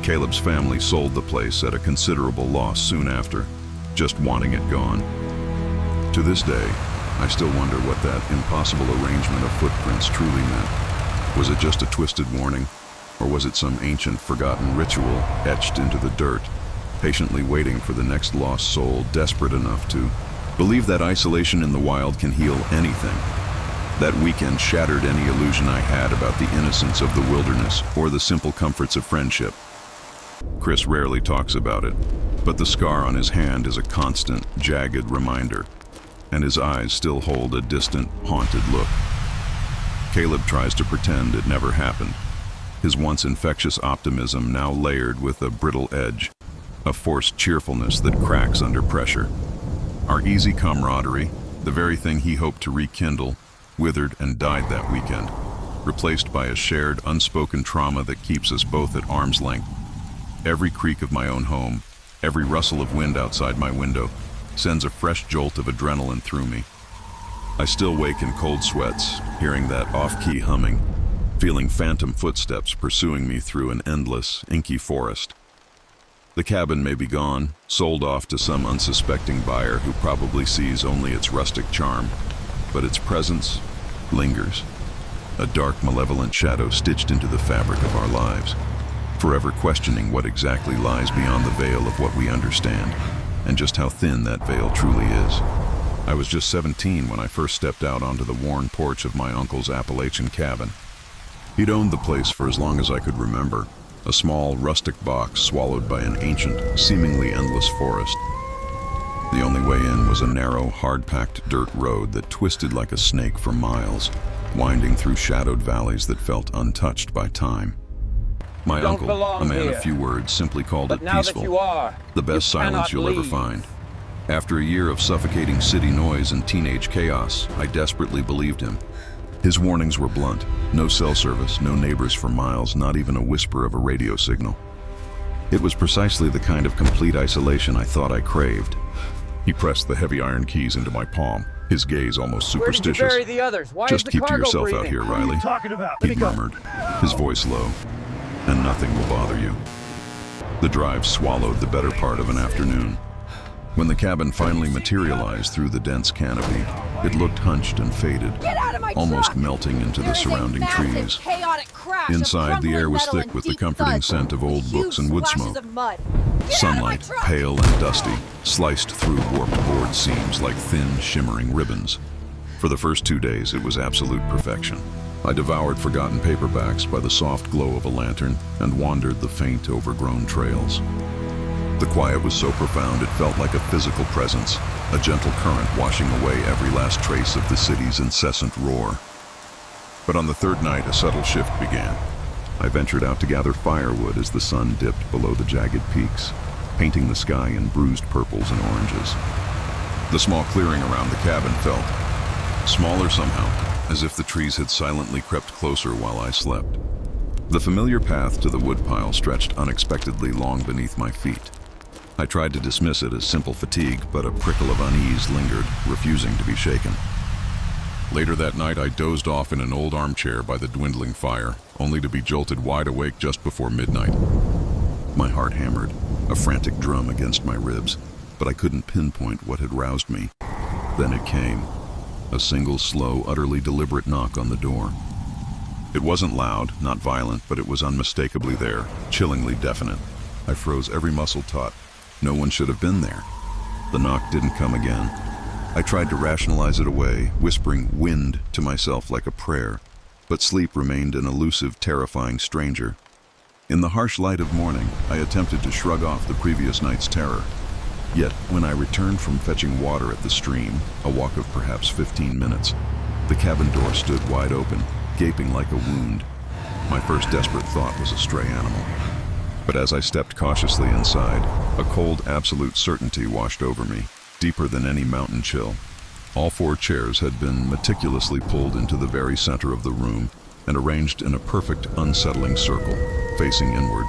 Caleb's family sold the place at a considerable loss soon after, just wanting it gone. To this day, I still wonder what that impossible arrangement of footprints truly meant. Was it just a twisted warning, or was it some ancient, forgotten ritual etched into the dirt, patiently waiting for the next lost soul desperate enough to believe that isolation in the wild can heal anything? That weekend shattered any illusion I had about the innocence of the wilderness or the simple comforts of friendship. Chris rarely talks about it, but the scar on his hand is a constant, jagged reminder, and his eyes still hold a distant, haunted look. Caleb tries to pretend it never happened, his once infectious optimism now layered with a brittle edge, a forced cheerfulness that cracks under pressure. Our easy camaraderie, the very thing he hoped to rekindle, withered and died that weekend, replaced by a shared, unspoken trauma that keeps us both at arm's length. Every creak of my own home, every rustle of wind outside my window, sends a fresh jolt of adrenaline through me. I still wake in cold sweats, hearing that off-key humming, feeling phantom footsteps pursuing me through an endless, inky forest. The cabin may be gone, sold off to some unsuspecting buyer who probably sees only its rustic charm, but its presence lingers, a dark, malevolent shadow stitched into the fabric of our lives, forever questioning what exactly lies beyond the veil of what we understand, and just how thin that veil truly is. I was just 17 when I first stepped out onto the worn porch of my uncle's Appalachian cabin. He'd owned the place for as long as I could remember, a small, rustic box swallowed by an ancient, seemingly endless forest. The only way in was a narrow, hard-packed dirt road that twisted like a snake for miles, winding through shadowed valleys that felt untouched by time. My uncle, a man of few words, simply called it peaceful, the best silence you'll ever find. After a year of suffocating city noise and teenage chaos, I desperately believed him. His warnings were blunt. No cell service, no neighbors for miles, not even a whisper of a radio signal. It was precisely the kind of complete isolation I thought I craved. He pressed the heavy iron keys into my palm, his gaze almost Where did you superstitious. bury the others? Why Just is the keep to cargo yourself breathing? out here, What are you Riley. talking about? He murmured, his voice low. And nothing will bother you. The drive swallowed the better part of an afternoon. When the cabin finally materialized through the dense canopy, it looked hunched and faded, Get out of my almost truck! melting into the There is a surrounding massive, trees. chaotic crash of Inside, the air was crumbling metal thick with the and deep comforting thuds, scent of old with books and huge wood splashes smoke. of mud. Get out of my Sunlight, truck! pale and dusty, sliced through warped board seams like thin, shimmering ribbons. For the first 2 days, it was absolute perfection. I devoured forgotten paperbacks by the soft glow of a lantern and wandered the faint, overgrown trails. The quiet was so profound it felt like a physical presence, a gentle current washing away every last trace of the city's incessant roar. But on the third night, a subtle shift began. I ventured out to gather firewood as the sun dipped below the jagged peaks, painting the sky in bruised purples and oranges. The small clearing around the cabin felt smaller somehow, as if the trees had silently crept closer while I slept. The familiar path to the woodpile stretched unexpectedly long beneath my feet. I tried to dismiss it as simple fatigue, but a prickle of unease lingered, refusing to be shaken. Later that night, I dozed off in an old armchair by the dwindling fire, only to be jolted wide awake just before midnight. My heart hammered, a frantic drum against my ribs, but I couldn't pinpoint what had roused me. Then it came. A single, slow, utterly deliberate knock on the door. It wasn't loud, not violent, but it was unmistakably there, chillingly definite. I froze every muscle taut. No one should have been there. The knock didn't come again. I tried to rationalize it away, whispering "wind" to myself like a prayer, but sleep remained an elusive, terrifying stranger. In the harsh light of morning, I attempted to shrug off the previous night's terror. Yet, when I returned from fetching water at the stream, a walk of perhaps 15 minutes, the cabin door stood wide open, gaping like a wound. My first desperate thought was a stray animal. But as I stepped cautiously inside, a cold, absolute certainty washed over me, deeper than any mountain chill. All 4 chairs had been meticulously pulled into the very center of the room and arranged in a perfect, unsettling circle, facing inward.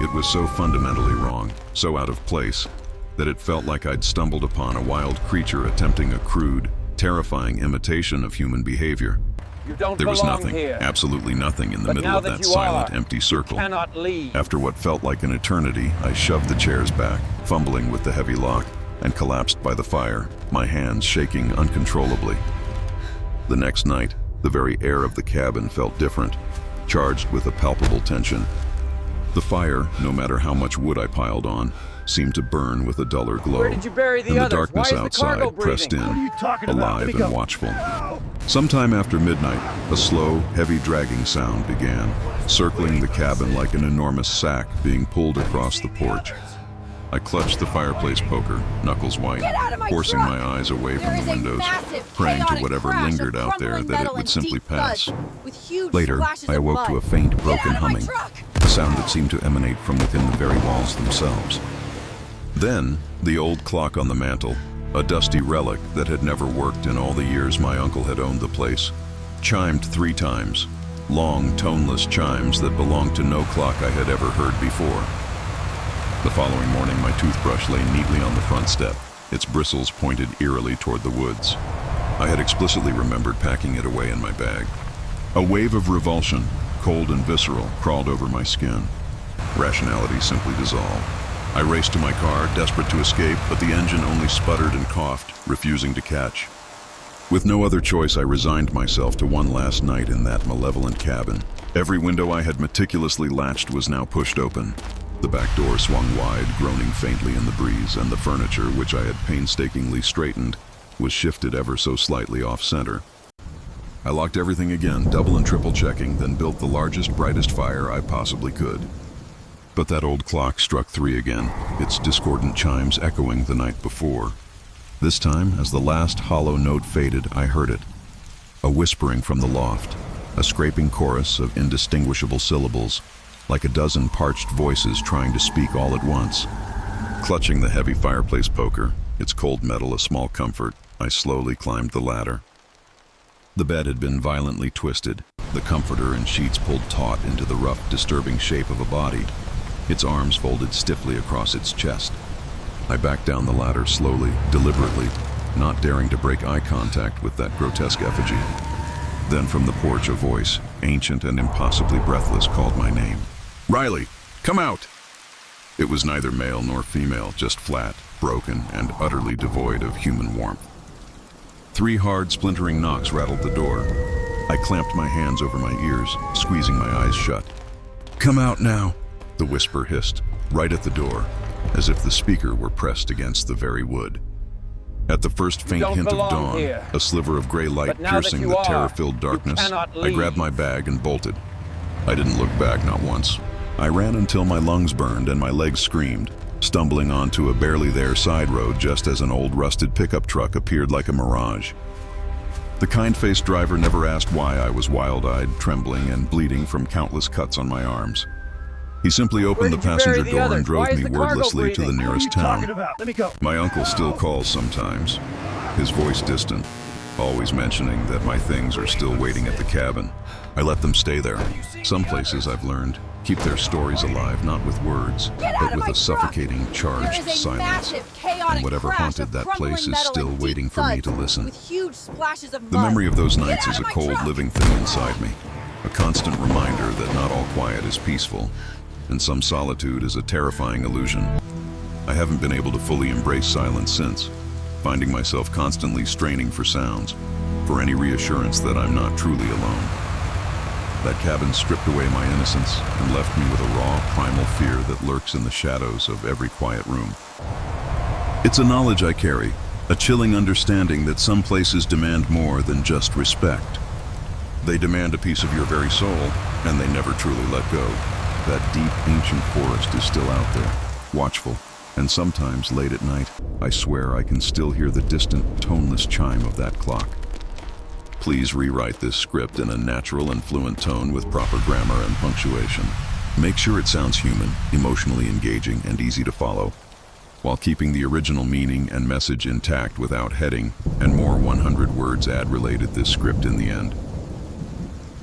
It was so fundamentally wrong, so out of place, that it felt like I'd stumbled upon a wild creature attempting a crude, terrifying imitation of human behavior. You don't There was belong nothing, here. absolutely nothing in the But middle now of that that you silent, are, empty circle. Cannot leave. After what felt like an eternity, I shoved the chairs back, fumbling with the heavy lock, and collapsed by the fire, my hands shaking uncontrollably. The next night, the very air of the cabin felt different, charged with a palpable tension. The fire, no matter how much wood I piled on, seemed to burn with a duller glow, Where did you bury the and the others? darkness Why is the cargo outside pressed breathing? in, What are you talking about? alive Let me and go. watchful. Sometime after midnight, a slow, heavy dragging sound began, circling the cabin like an enormous sack being pulled across the porch. I clutched the fireplace poker, knuckles white, Get out of my forcing truck! my eyes away There from is the a windows, massive, praying to chaotic whatever crash lingered of out there crumbling that it metal would and simply deep pass. thuds, with huge Later, splashes I of awoke to mud. a faint, Get broken out of my humming, truck! a sound that seemed to emanate from within the very walls themselves. Then, the old clock on the mantel, a dusty relic that had never worked in all the years my uncle had owned the place, chimed 3 times, long, toneless chimes that belonged to no clock I had ever heard before. The following morning, my toothbrush lay neatly on the front step, its bristles pointed eerily toward the woods. I had explicitly remembered packing it away in my bag. A wave of revulsion, cold and visceral, crawled over my skin. Rationality simply dissolved. I raced to my car, desperate to escape, but the engine only sputtered and coughed, refusing to catch. With no other choice, I resigned myself to one last night in that malevolent cabin. Every window I had meticulously latched was now pushed open. The back door swung wide, groaning faintly in the breeze, and the furniture, which I had painstakingly straightened, was shifted ever so slightly off-center. I locked everything again, double and triple checking, then built the largest, brightest fire I possibly could. But that old clock struck 3 again, its discordant chimes echoing the night before. This time, as the last hollow note faded, I heard it. A whispering from the loft, a scraping chorus of indistinguishable syllables, like a dozen parched voices trying to speak all at once. Clutching the heavy fireplace poker, its cold metal a small comfort, I slowly climbed the ladder. The bed had been violently twisted, the comforter and sheets pulled taut into the rough, disturbing shape of a body. its arms folded stiffly across its chest. I backed down the ladder slowly, deliberately, not daring to break eye contact with that grotesque effigy. Then from the porch a voice, ancient and impossibly breathless, called my name. "Riley, come out!" It was neither male nor female, just flat, broken, and utterly devoid of human warmth. 3 hard, splintering knocks rattled the door. I clamped my hands over my ears, squeezing my eyes shut. "Come out now," the whisper hissed, right at the door, as if the speaker were pressed against the very wood. At the first faint hint of dawn, here. a sliver of gray light But now that piercing you the are, terror-filled darkness, you cannot I grabbed leave. my bag and bolted. I didn't look back, not once. I ran until my lungs burned and my legs screamed, stumbling onto a barely there side road just as an old rusted pickup truck appeared like a mirage. The kind-faced driver never asked why I was wild-eyed, trembling, and bleeding from countless cuts on my arms. He simply opened the Where did you bury passenger the door and others? drove Why is me the cargo wordlessly to the breathing? nearest town. Let me go. My uncle still calls sometimes, his voice distant, always mentioning that my things are still waiting at the cabin. I let them stay there. Some places, I've learned, keep their stories alive not with words, but with a suffocating, charged There is a silence. massive, chaotic And whatever crash haunted of that crumbling place is metal still and waiting deep for me thuds to listen. With huge splashes of The mud. memory of those Get nights out is a of my cold truck! living thing inside me, a constant reminder that not all quiet is peaceful, and some solitude is a terrifying illusion. I haven't been able to fully embrace silence since, finding myself constantly straining for sounds, for any reassurance that I'm not truly alone. That cabin stripped away my innocence and left me with a raw, primal fear that lurks in the shadows of every quiet room. It's a knowledge I carry, a chilling understanding that some places demand more than just respect. They demand a piece of your very soul, and they never truly let go. That deep, ancient forest is still out there, watchful, and sometimes late at night, I swear I can still hear the distant, toneless chime of that clock. Please rewrite this script in a natural and fluent tone with proper grammar and punctuation. Make sure it sounds human, emotionally engaging, and easy to follow, while keeping the original meaning and message intact without heading and more 100 words ad-related this script in the end.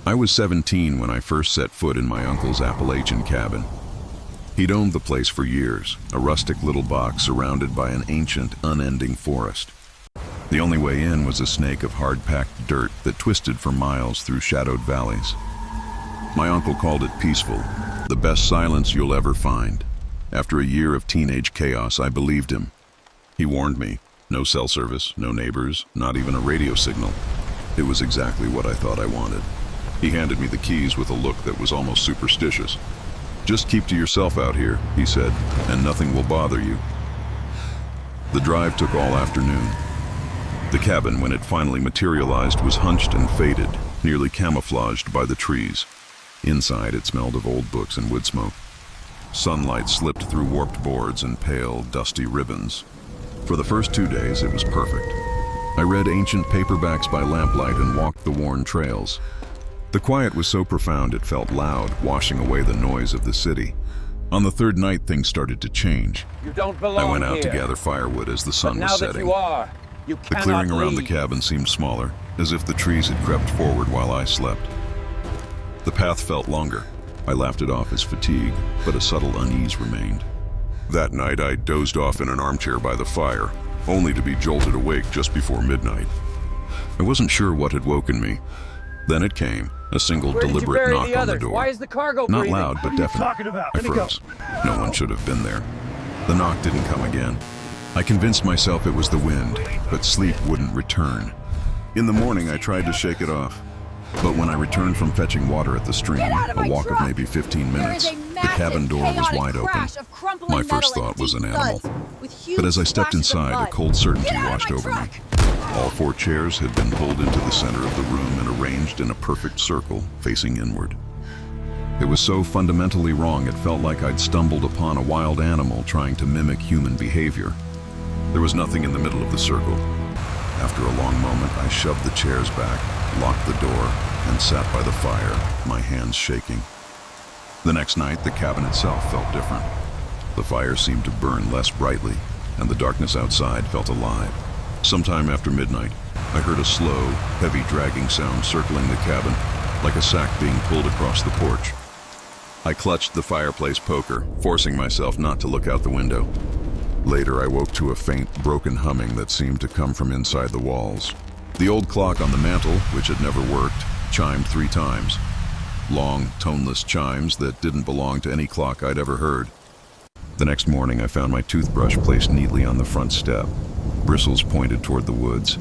I was 17 when I first set foot in my uncle's Appalachian cabin. He'd owned the place for years, a rustic little box surrounded by an ancient, unending forest. The only way in was a snake of hard-packed dirt that twisted for miles through shadowed valleys. My uncle called it peaceful, the best silence you'll ever find. After a year of teenage chaos, I believed him. He warned me, no cell service, no neighbors, not even a radio signal. It was exactly what I thought I wanted. He handed me the keys with a look that was almost superstitious. "Just keep to yourself out here," he said, "and nothing will bother you." The drive took all afternoon. The cabin, when it finally materialized, was hunched and faded, nearly camouflaged by the trees. Inside, it smelled of old books and wood smoke. Sunlight slipped through warped boards and pale, dusty ribbons. For the first 2 days, it was perfect. I read ancient paperbacks by lamplight and walked the worn trails. The quiet was so profound it felt loud, washing away the noise of the city. On the 3rd night, things started to change. You don't belong I went out to here. gather firewood as the But sun now was that setting. you are, you The cannot clearing around the leave. cabin seemed smaller, as if the trees had crept forward while I slept. The path felt longer. I laughed it off as fatigue, but a subtle unease remained. That night, I dozed off in an armchair by the fire, only to be jolted awake just before midnight. I wasn't sure what had woken me. Then it came, a single Where did you deliberate bury knock the on the others? door. Why is the cargo Not breathing? loud, but What are you definite. talking about? I Let me go. froze. No one should have been there. The knock didn't come again. I convinced myself it was the wind, but sleep wouldn't return. In the morning, I tried to shake it off. But when I returned from fetching water at the stream, Get out of a my walk truck! of maybe 15 There minutes, is a the massive, cabin door was chaotic wide open. crash of crumbling My metal first and thought was deep an animal. thuds with huge But as I stepped splashes of inside, a mud. cold certainty Get out of washed my over truck! me. All 4 chairs had been pulled into the center of the room and arranged in a perfect circle, facing inward. It was so fundamentally wrong, it felt like I'd stumbled upon a wild animal trying to mimic human behavior. There was nothing in the middle of the circle. After a long moment, I shoved the chairs back, locked the door, and sat by the fire, my hands shaking. The next night, the cabin itself felt different. The fire seemed to burn less brightly, and the darkness outside felt alive. Sometime after midnight, I heard a slow, heavy dragging sound circling the cabin, like a sack being pulled across the porch. I clutched the fireplace poker, forcing myself not to look out the window. Later, I woke to a faint, broken humming that seemed to come from inside the walls. The old clock on the mantel, which had never worked, chimed 3 times. Long, toneless chimes that didn't belong to any clock I'd ever heard. The next morning, I found my toothbrush placed neatly on the front step. Bristles pointed toward the woods.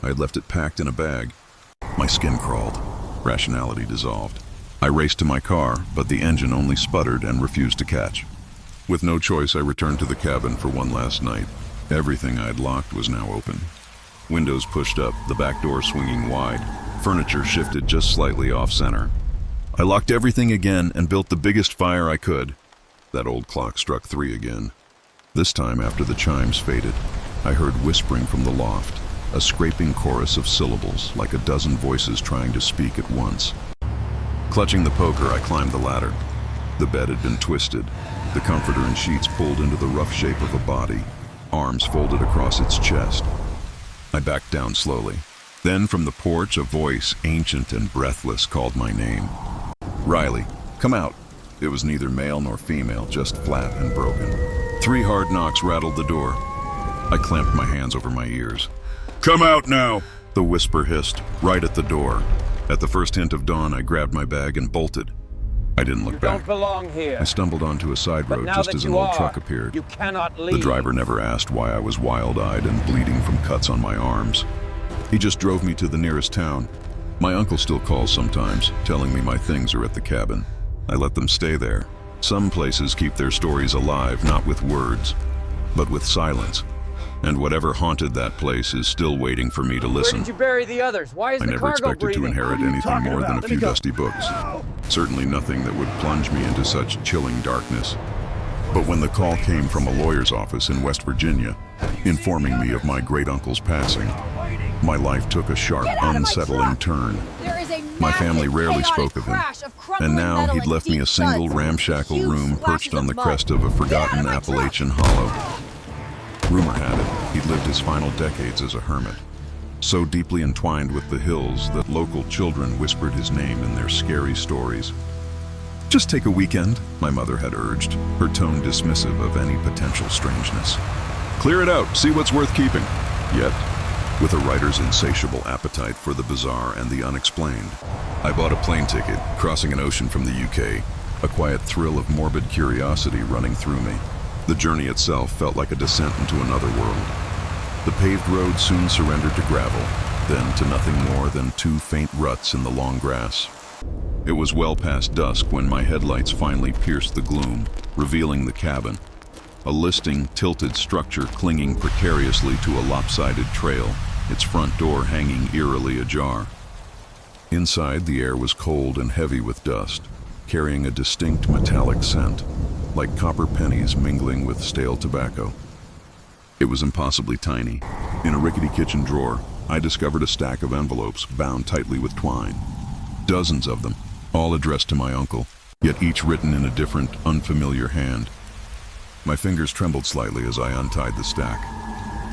I had left it packed in a bag. My skin crawled. Rationality dissolved. I raced to my car, but the engine only sputtered and refused to catch. With no choice, I returned to the cabin for one last night. Everything I had locked was now open. Windows pushed up, the back door swinging wide. Furniture shifted just slightly off-center. I locked everything again and built the biggest fire I could. That old clock struck 3 again. This time, after the chimes faded, I heard whispering from the loft, a scraping chorus of syllables, like a dozen voices trying to speak at once. Clutching the poker, I climbed the ladder. The bed had been twisted, the comforter and sheets pulled into the rough shape of a body, arms folded across its chest. I backed down slowly. Then from the porch, a voice, ancient and breathless, called my name. "Riley, come out." It was neither male nor female, just flat and broken. 3 hard knocks rattled the door. I clamped my hands over my ears. "Come out now!" the whisper hissed, right at the door. At the first hint of dawn, I grabbed my bag and bolted. I didn't look back. You don't belong here. I stumbled onto a side But road now just that as an you old are, truck appeared. You cannot leave. The driver never asked why I was wild-eyed and bleeding from cuts on my arms. He just drove me to the nearest town. My uncle still calls sometimes, telling me my things are at the cabin. I let them stay there. Some places keep their stories alive, not with words, but with silence. And whatever haunted that place is still waiting for me to listen. Where did you bury the others? Why is I the never cargo expected to breathing? inherit anything more than a few dusty books. Certainly nothing that would plunge me into such chilling darkness. But when the call came from a lawyer's office in West Virginia, informing me of my great-uncle's passing, my life took a sharp, Get out of my unsettling truck! turn. There is a My family massive, rarely chaotic spoke of him, crash of crumbling and now metal he'd and left me deep a single thuds, ramshackle huge room splashes perched on of the mud. crest of a forgotten Get out of my Appalachian truck! hollow. Rumor had it, he'd lived his final decades as a hermit, so deeply entwined with the hills that local children whispered his name in their scary stories. "Just take a weekend," my mother had urged, her tone dismissive of any potential strangeness. "Clear it out, see what's worth keeping." Yet, with a writer's insatiable appetite for the bizarre and the unexplained, I bought a plane ticket, crossing an ocean from the UK, a quiet thrill of morbid curiosity running through me. The journey itself felt like a descent into another world. The paved road soon surrendered to gravel, then to nothing more than 2 faint ruts in the long grass. It was well past dusk when my headlights finally pierced the gloom, revealing the cabin, a listing, tilted structure clinging precariously to a lopsided trail, its front door hanging eerily ajar. Inside, the air was cold and heavy with dust, carrying a distinct metallic scent, like copper pennies mingling with stale tobacco. It was impossibly tiny. In a rickety kitchen drawer, I discovered a stack of envelopes bound tightly with twine. Dozens of them, all addressed to my uncle, yet each written in a different, unfamiliar hand. My fingers trembled slightly as I untied the stack.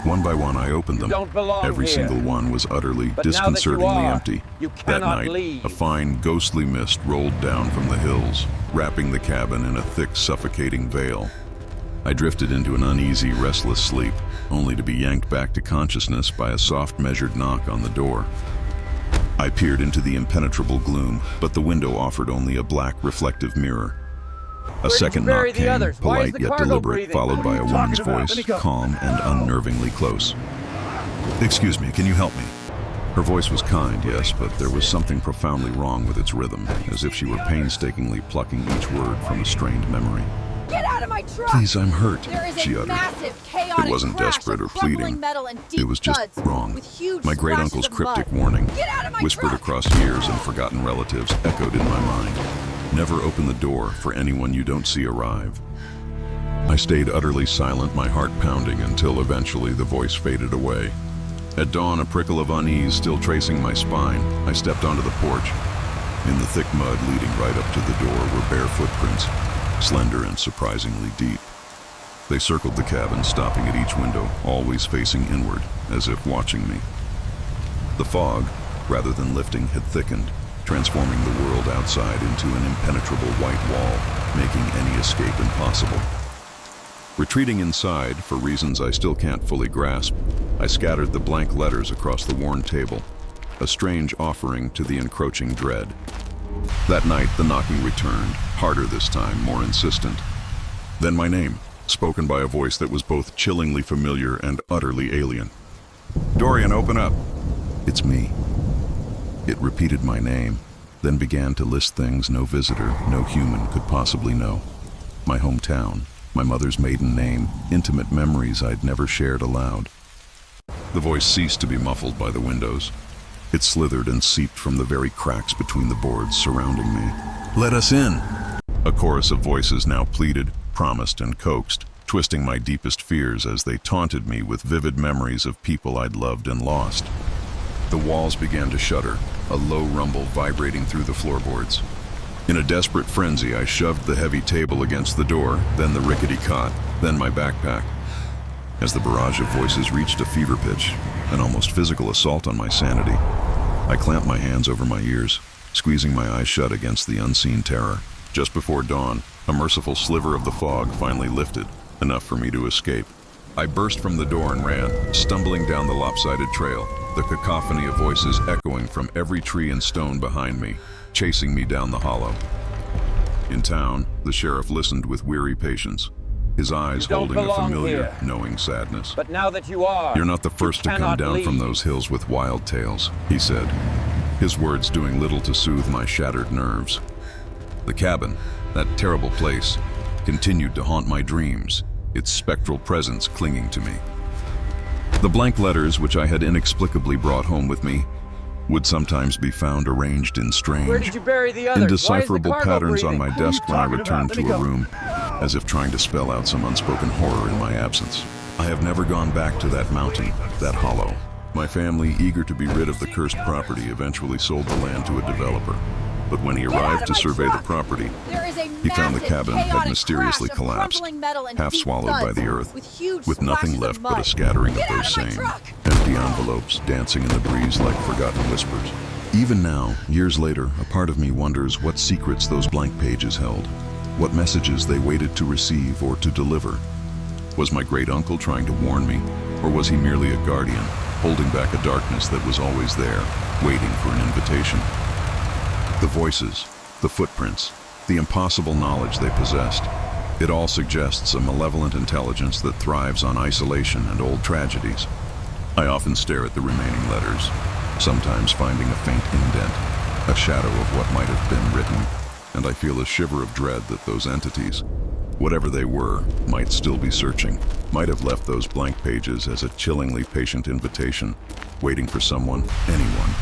One by one, I opened them. You don't belong Every here. single one was utterly, But now that you disconcertingly are, empty. you That cannot night, leave. a fine, ghostly mist rolled down from the hills, wrapping the cabin in a thick, suffocating veil. I drifted into an uneasy, restless sleep, only to be yanked back to consciousness by a soft, measured knock on the door. I peered into the impenetrable gloom, but the window offered only a black, reflective mirror. A second knock bury the came, others? Why is polite the yet cargo deliberate, breathing? followed by a woman's about? Let voice, me go. calm and unnervingly close. "Excuse me, can you help me?" Her voice was kind, yes, but there was something profoundly wrong with its rhythm, as if she were painstakingly plucking each word from a strained memory. Get out of my truck! "Please, I'm hurt," There is she a uttered. massive, chaotic It wasn't crash desperate of or crumbling pleading. metal and deep It was just thuds wrong. with huge My great-uncle's splashes of cryptic mud. warning, Get out of my whispered truck! across years and forgotten relatives, echoed in my mind. Never open the door for anyone you don't see arrive. I stayed utterly silent, my heart pounding, until eventually the voice faded away. At dawn, a prickle of unease still tracing my spine, I stepped onto the porch. In the thick mud leading right up to the door were bare footprints, slender and surprisingly deep. They circled the cabin, stopping at each window, always facing inward, as if watching me. The fog, rather than lifting, had thickened, transforming the world outside into an impenetrable white wall, making any escape impossible. Retreating inside, for reasons I still can't fully grasp, I scattered the blank letters across the worn table, a strange offering to the encroaching dread. That night, the knocking returned, harder this time, more insistent. Then my name, spoken by a voice that was both chillingly familiar and utterly alien. "Dorian, open up." "It's me." It repeated my name, then began to list things no visitor, no human could possibly know. My hometown, my mother's maiden name, intimate memories I'd never shared aloud. The voice ceased to be muffled by the windows. It slithered and seeped from the very cracks between the boards surrounding me. "Let us in!" A chorus of voices now pleaded, promised, and coaxed, twisting my deepest fears as they taunted me with vivid memories of people I'd loved and lost. The walls began to shudder, a low rumble vibrating through the floorboards. In a desperate frenzy, I shoved the heavy table against the door, then the rickety cot, then my backpack. As the barrage of voices reached a fever pitch, an almost physical assault on my sanity, I clamped my hands over my ears, squeezing my eyes shut against the unseen terror. Just before dawn, a merciful sliver of the fog finally lifted, enough for me to escape. I burst from the door and ran, stumbling down the lopsided trail, the cacophony of voices echoing from every tree and stone behind me, chasing me down the hollow. In town, the sheriff listened with weary patience, his eyes holding a familiar, knowing sadness. But now that you are, "You're not the first to come down from those hills with wild tales," he said, his words doing little to soothe my shattered nerves. The cabin, that terrible place, continued to haunt my dreams, its spectral presence clinging to me. The blank letters which I had inexplicably brought home with me would sometimes be found arranged in strange, Where did you bury the others? indecipherable Why is the cargo patterns on breathing? my desk when I returned to a room, as if trying to spell out some unspoken horror in my absence. I have never gone back to that mountain, that hollow. My family, eager to be rid of the cursed property, eventually sold the land to a developer. But when he arrived to survey the property, he found the cabin had mysteriously collapsed, half swallowed by the earth, with nothing left but a scattering of those same empty envelopes dancing in the breeze like forgotten whispers. Even now, years later, a part of me wonders what secrets those blank pages held, what messages they waited to receive or to deliver. Was my great-uncle trying to warn me, or was he merely a guardian, holding back a darkness that was always there, waiting for an invitation? The voices, the footprints, the impossible knowledge they possessed, it all suggests a malevolent intelligence that thrives on isolation and old tragedies. I often stare at the remaining letters, sometimes finding a faint indent, a shadow of what might have been written, and I feel a shiver of dread that those entities, whatever they were, might still be searching, might have left those blank pages as a chillingly patient invitation, waiting for someone, anyone,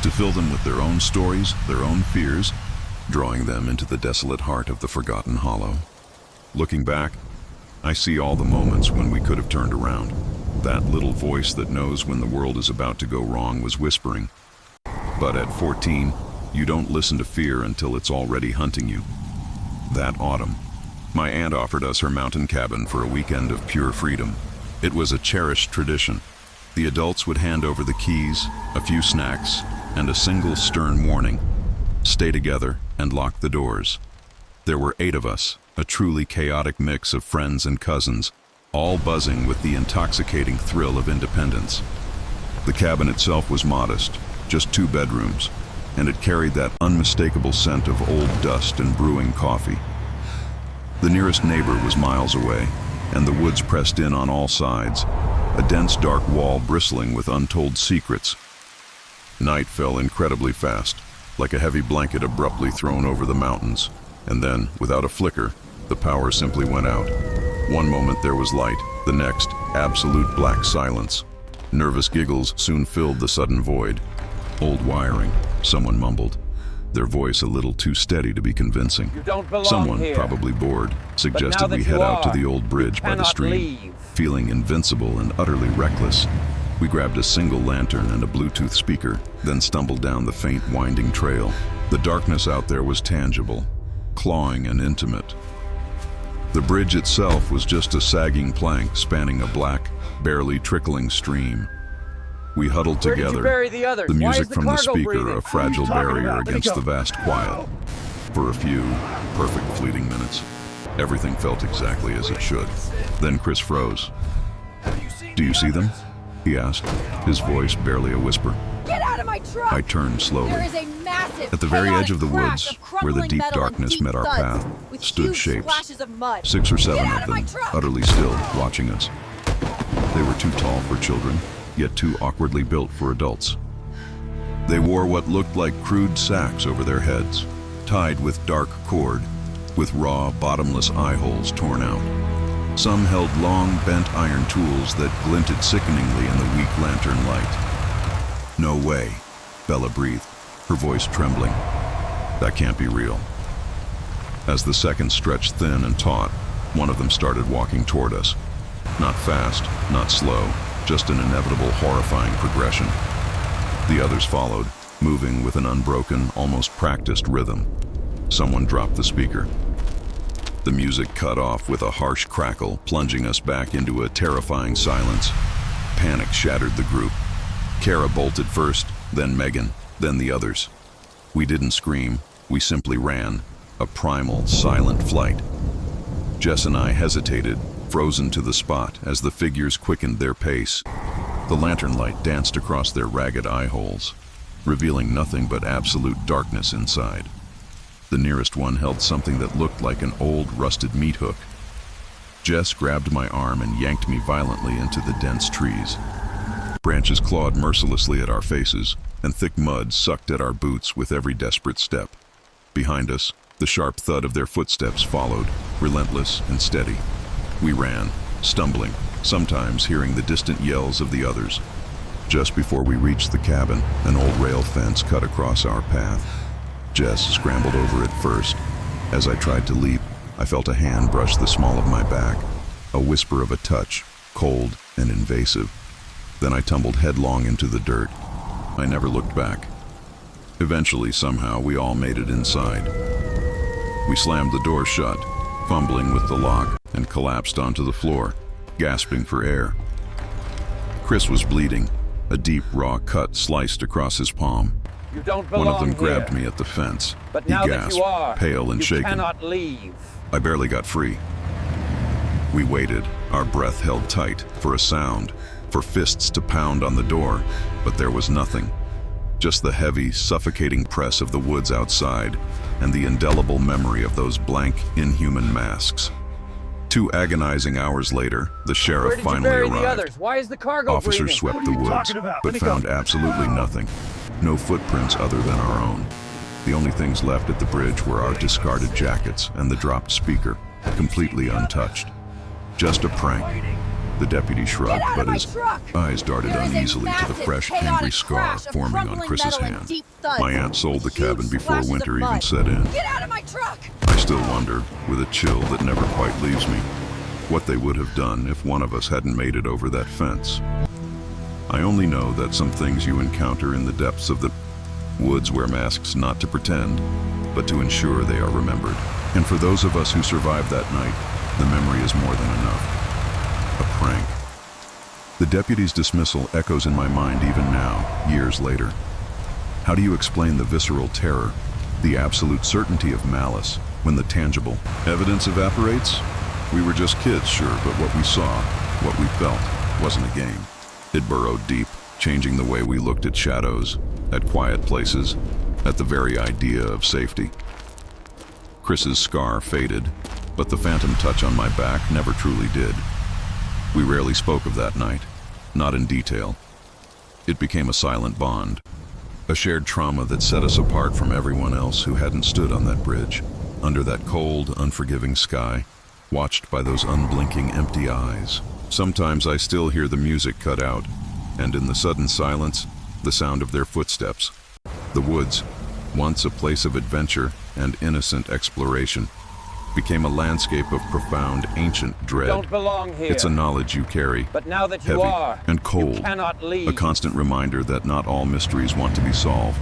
to fill them with their own stories, their own fears, drawing them into the desolate heart of the forgotten hollow. Looking back, I see all the moments when we could have turned around. That little voice that knows when the world is about to go wrong was whispering. But at 14, you don't listen to fear until it's already hunting you. That autumn, my aunt offered us her mountain cabin for a weekend of pure freedom. It was a cherished tradition. The adults would hand over the keys, a few snacks, and a single stern warning: stay together and lock the doors. There were 8 of us, a truly chaotic mix of friends and cousins, all buzzing with the intoxicating thrill of independence. The cabin itself was modest, just 2 bedrooms, and it carried that unmistakable scent of old dust and brewing coffee. The nearest neighbor was miles away, and the woods pressed in on all sides, a dense dark wall bristling with untold secrets. Night fell incredibly fast, like a heavy blanket abruptly thrown over the mountains, and then, without a flicker, the power simply went out. One moment there was light, the next, absolute black silence. Nervous giggles soon filled the sudden void. "Old wiring," someone mumbled, their voice a little too steady to be convincing. You don't belong Someone, here. probably bored, suggested we head out to the old bridge by the stream. Feeling invincible and utterly reckless, we grabbed a single lantern and a Bluetooth speaker, then stumbled down the faint, winding trail. The darkness out there was tangible, clawing and intimate. The bridge itself was just a sagging plank spanning a black, barely trickling stream. We huddled Where did you together, bury the others? the Why music is the from the cargo speaker breathing? a fragile barrier Let me against go. the vast quiet. For a few perfect fleeting minutes, everything felt exactly as it should. Then Chris froze. "Do you see them?" he asked, his voice barely a whisper. Get out of my truck! I turned slowly. There is a massive At the very chaotic edge of the crash woods, of where the crumbling deep metal and darkness deep met our thuds, path, with stood huge shapes. splashes of mud. 6 or 7 Get out of of my them, truck! utterly still, watching us. They were too tall for children, yet too awkwardly built for adults. They wore what looked like crude sacks over their heads, tied with dark cord, with raw, bottomless eye holes torn out. Some held long, bent iron tools that glinted sickeningly in the weak lantern light. "No way," Bella breathed, her voice trembling. "That can't be real." As the seconds stretched thin and taut, one of them started walking toward us. Not fast, not slow, just an inevitable, horrifying progression. The others followed, moving with an unbroken, almost practiced rhythm. Someone dropped the speaker. The music cut off with a harsh crackle, plunging us back into a terrifying silence. Panic shattered the group. Kara bolted first, then Megan, then the others. We didn't scream, we simply ran, a primal, silent flight. Jess and I hesitated, frozen to the spot as the figures quickened their pace. The lantern light danced across their ragged eye holes, revealing nothing but absolute darkness inside. The nearest one held something that looked like an old, rusted meat hook. Jess grabbed my arm and yanked me violently into the dense trees. Branches clawed mercilessly at our faces, and thick mud sucked at our boots with every desperate step. Behind us, the sharp thud of their footsteps followed, relentless and steady. We ran, stumbling, sometimes hearing the distant yells of the others. Just before we reached the cabin, an old rail fence cut across our path. Jess scrambled over it first. As I tried to leap, I felt a hand brush the small of my back, a whisper of a touch, cold and invasive. Then I tumbled headlong into the dirt. I never looked back. Eventually, somehow, we all made it inside. We slammed the door shut, fumbling with the lock, and collapsed onto the floor, gasping for air. Chris was bleeding, a deep, raw cut sliced across his palm. You don't belong One of them here. grabbed me at the fence. But He now that gasped, you are, pale and you shaken. cannot leave. I barely got free. We waited, our breath held tight, for a sound, for fists to pound on the door, but there was nothing. Just the heavy, suffocating press of the woods outside, and the indelible memory of those blank, inhuman masks. 2 agonizing hours later, the Where sheriff did you finally bury the arrived. others? Why is the cargo Officers breathing? swept What the are you woods, talking about? Let but me go. found absolutely nothing. No footprints other than our own. The only things left at the bridge were our discarded jackets and the dropped speaker, completely untouched. Just a prank. The deputy shrugged, Get out but of my his truck! eyes darted There is a uneasily to the massive, fresh, chaotic angry scar crash of forming on crumbling Chris's metal and hand. deep thuds, My aunt sold the with cabin huge before splashes of winter even mud. set in. Get out of my truck! I still wonder, with a chill that never quite leaves me, what they would have done if one of us hadn't made it over that fence. I only know that some things you encounter in the depths of the woods wear masks not to pretend, but to ensure they are remembered. And for those of us who survived that night, the memory is more than enough. A prank. The deputy's dismissal echoes in my mind even now, years later. How do you explain the visceral terror, the absolute certainty of malice, when the tangible evidence evaporates? We were just kids, sure, but what we saw, what we felt, wasn't a game. It burrowed deep, changing the way we looked at shadows, at quiet places, at the very idea of safety. Chris's scar faded, but the phantom touch on my back never truly did. We rarely spoke of that night, not in detail. It became a silent bond, a shared trauma that set us apart from everyone else who hadn't stood on that bridge, under that cold, unforgiving sky, watched by those unblinking, empty eyes. Sometimes I still hear the music cut out, and in the sudden silence, the sound of their footsteps. The woods, once a place of adventure and innocent exploration, became a landscape of profound, ancient You dread. don't belong here. It's a knowledge you carry, But now that you heavy are, and you cold, cannot leave. a constant reminder that not all mysteries want to be solved,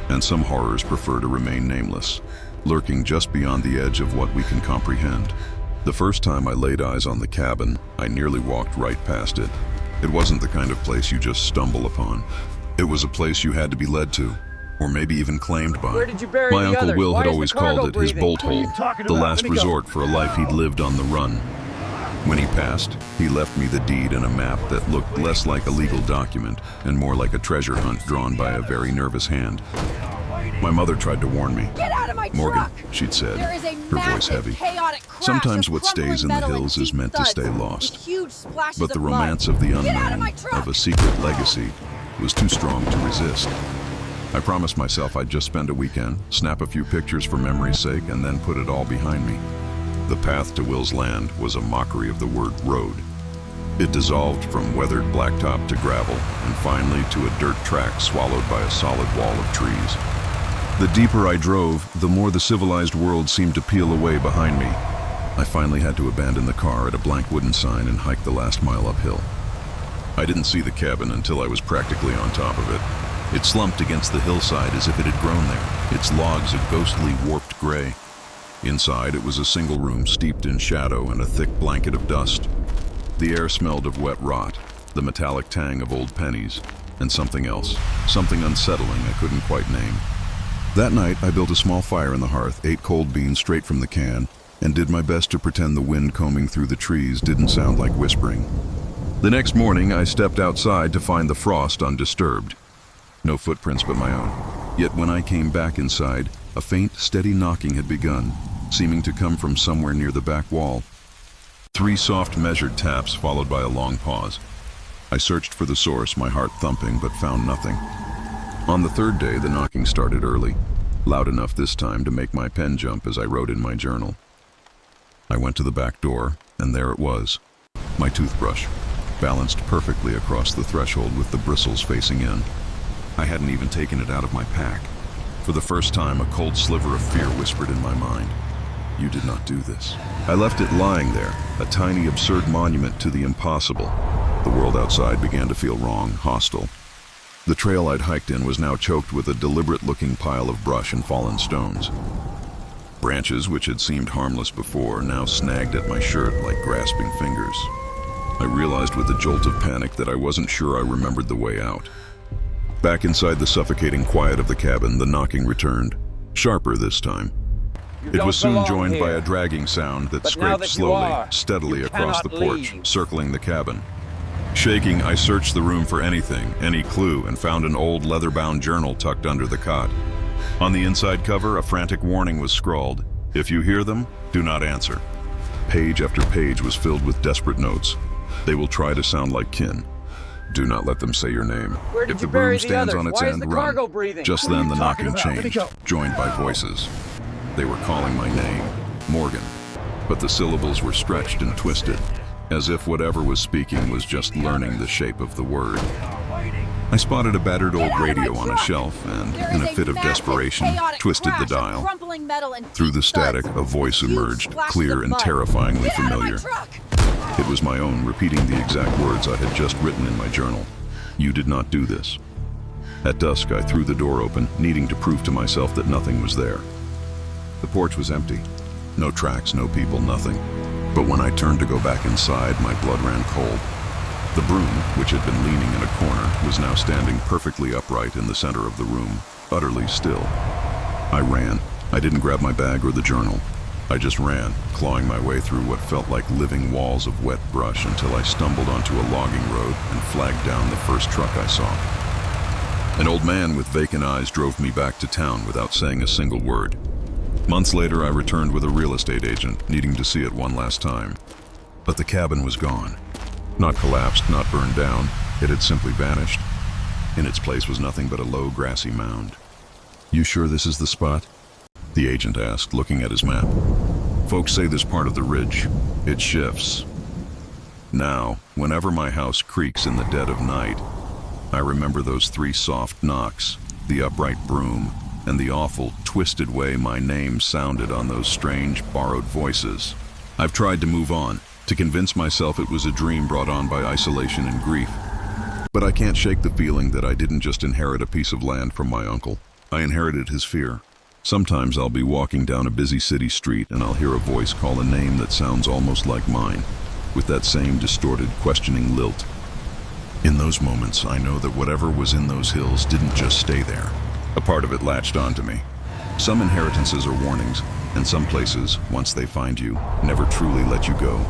and some horrors prefer to remain nameless, lurking just beyond the edge of what we can comprehend. The first time I laid eyes on the cabin, I nearly walked right past it. It wasn't the kind of place you just stumble upon. It was a place you had to be led to, or maybe even claimed by. Where did you bury My the Uncle others? Will Why had is the always cargo called it his breathing? bolt What are you hole, talking the about? last Let me go. resort for a life he'd lived on the run. When he passed, he left me the deed and a map that looked less like a legal document and more like a treasure hunt drawn by a very nervous hand. My mother tried to warn me. Get out of my Morgan, truck! she'd said, There is a her voice massive, heavy. chaotic crash Sometimes of what stays in crumbling the metal and hills is deep meant to thuds stay with lost. huge splashes But the of mud. romance of the Get out of unknown, my truck! of a secret legacy, was too strong to resist. I promised myself I'd just spend a weekend, snap a few pictures for memory's sake, and then put it all behind me. The path to Will's land was a mockery of the word road. It dissolved from weathered blacktop to gravel, and finally to a dirt track swallowed by a solid wall of trees. The deeper I drove, the more the civilized world seemed to peel away behind me. I finally had to abandon the car at a blank wooden sign and hike the last mile uphill. I didn't see the cabin until I was practically on top of it. It slumped against the hillside as if it had grown there, its logs a ghostly warped gray. Inside, it was a single room steeped in shadow and a thick blanket of dust. The air smelled of wet rot, the metallic tang of old pennies, and something else, something unsettling I couldn't quite name. That night, I built a small fire in the hearth, ate cold beans straight from the can, and did my best to pretend the wind combing through the trees didn't sound like whispering. The next morning, I stepped outside to find the frost undisturbed. No footprints but my own. Yet when I came back inside, a faint, steady knocking had begun, seeming to come from somewhere near the back wall. 3 soft, measured taps followed by a long pause. I searched for the source, my heart thumping, but found nothing. On the 3rd day, the knocking started early, loud enough this time to make my pen jump as I wrote in my journal. I went to the back door, and there it was, my toothbrush, balanced perfectly across the threshold with the bristles facing in. I hadn't even taken it out of my pack. For the first time, a cold sliver of fear whispered in my mind. You did not do this. I left it lying there, a tiny, absurd monument to the impossible. The world outside began to feel wrong, hostile. The trail I'd hiked in was now choked with a deliberate-looking pile of brush and fallen stones. Branches, which had seemed harmless before, now snagged at my shirt like grasping fingers. I realized with a jolt of panic that I wasn't sure I remembered the way out. Back inside the suffocating quiet of the cabin, the knocking returned, sharper this time. It was soon joined by a dragging sound that scraped slowly, steadily across the porch, circling the cabin. Shaking, I searched the room for anything, any clue, and found an old leather-bound journal tucked under the cot. On the inside cover, a frantic warning was scrawled. If you hear them, do not answer. Page after page was filled with desperate notes. They will try to sound like kin. Do not let them say your name. Where did If you the bury broom the stands others? on its Why is end, the run. cargo breathing? Just What are then you the talking knocking about? Let me changed, go. joined by voices. They were calling my name, Morgan, but the syllables were stretched and twisted, as if whatever was speaking was just learning the shape of the word. I spotted a battered old radio on a shelf and, in a fit of desperation, twisted the dial. Through the static, a voice emerged, clear and terrifyingly familiar. It was my own, repeating the exact words I had just written in my journal. You did not do this. At dusk, I threw the door open, needing to prove to myself that nothing was there. The porch was empty. No tracks, no people, nothing. But when I turned to go back inside, my blood ran cold. The broom, which had been leaning in a corner, was now standing perfectly upright in the center of the room, utterly still. I ran. I didn't grab my bag or the journal. I just ran, clawing my way through what felt like living walls of wet brush until I stumbled onto a logging road and flagged down the first truck I saw. An old man with vacant eyes drove me back to town without saying a single word. Months later, I returned with a real estate agent, needing to see it one last time. But the cabin was gone. Not collapsed, not burned down. It had simply vanished. In its place was nothing but a low, grassy mound. You sure this is the spot? The agent asked, looking at his map. Folks say this part of the ridge. It shifts. Now, whenever my house creaks in the dead of night, I remember those 3 soft knocks, the upright broom, and the awful, twisted way my name sounded on those strange, borrowed voices. I've tried to move on, to convince myself it was a dream brought on by isolation and grief. But I can't shake the feeling that I didn't just inherit a piece of land from my uncle. I inherited his fear. Sometimes I'll be walking down a busy city street and I'll hear a voice call a name that sounds almost like mine, with that same distorted, questioning lilt. In those moments, I know that whatever was in those hills didn't just stay there. A part of it latched onto me. Some inheritances are warnings, and some places, once they find you, never truly let you go.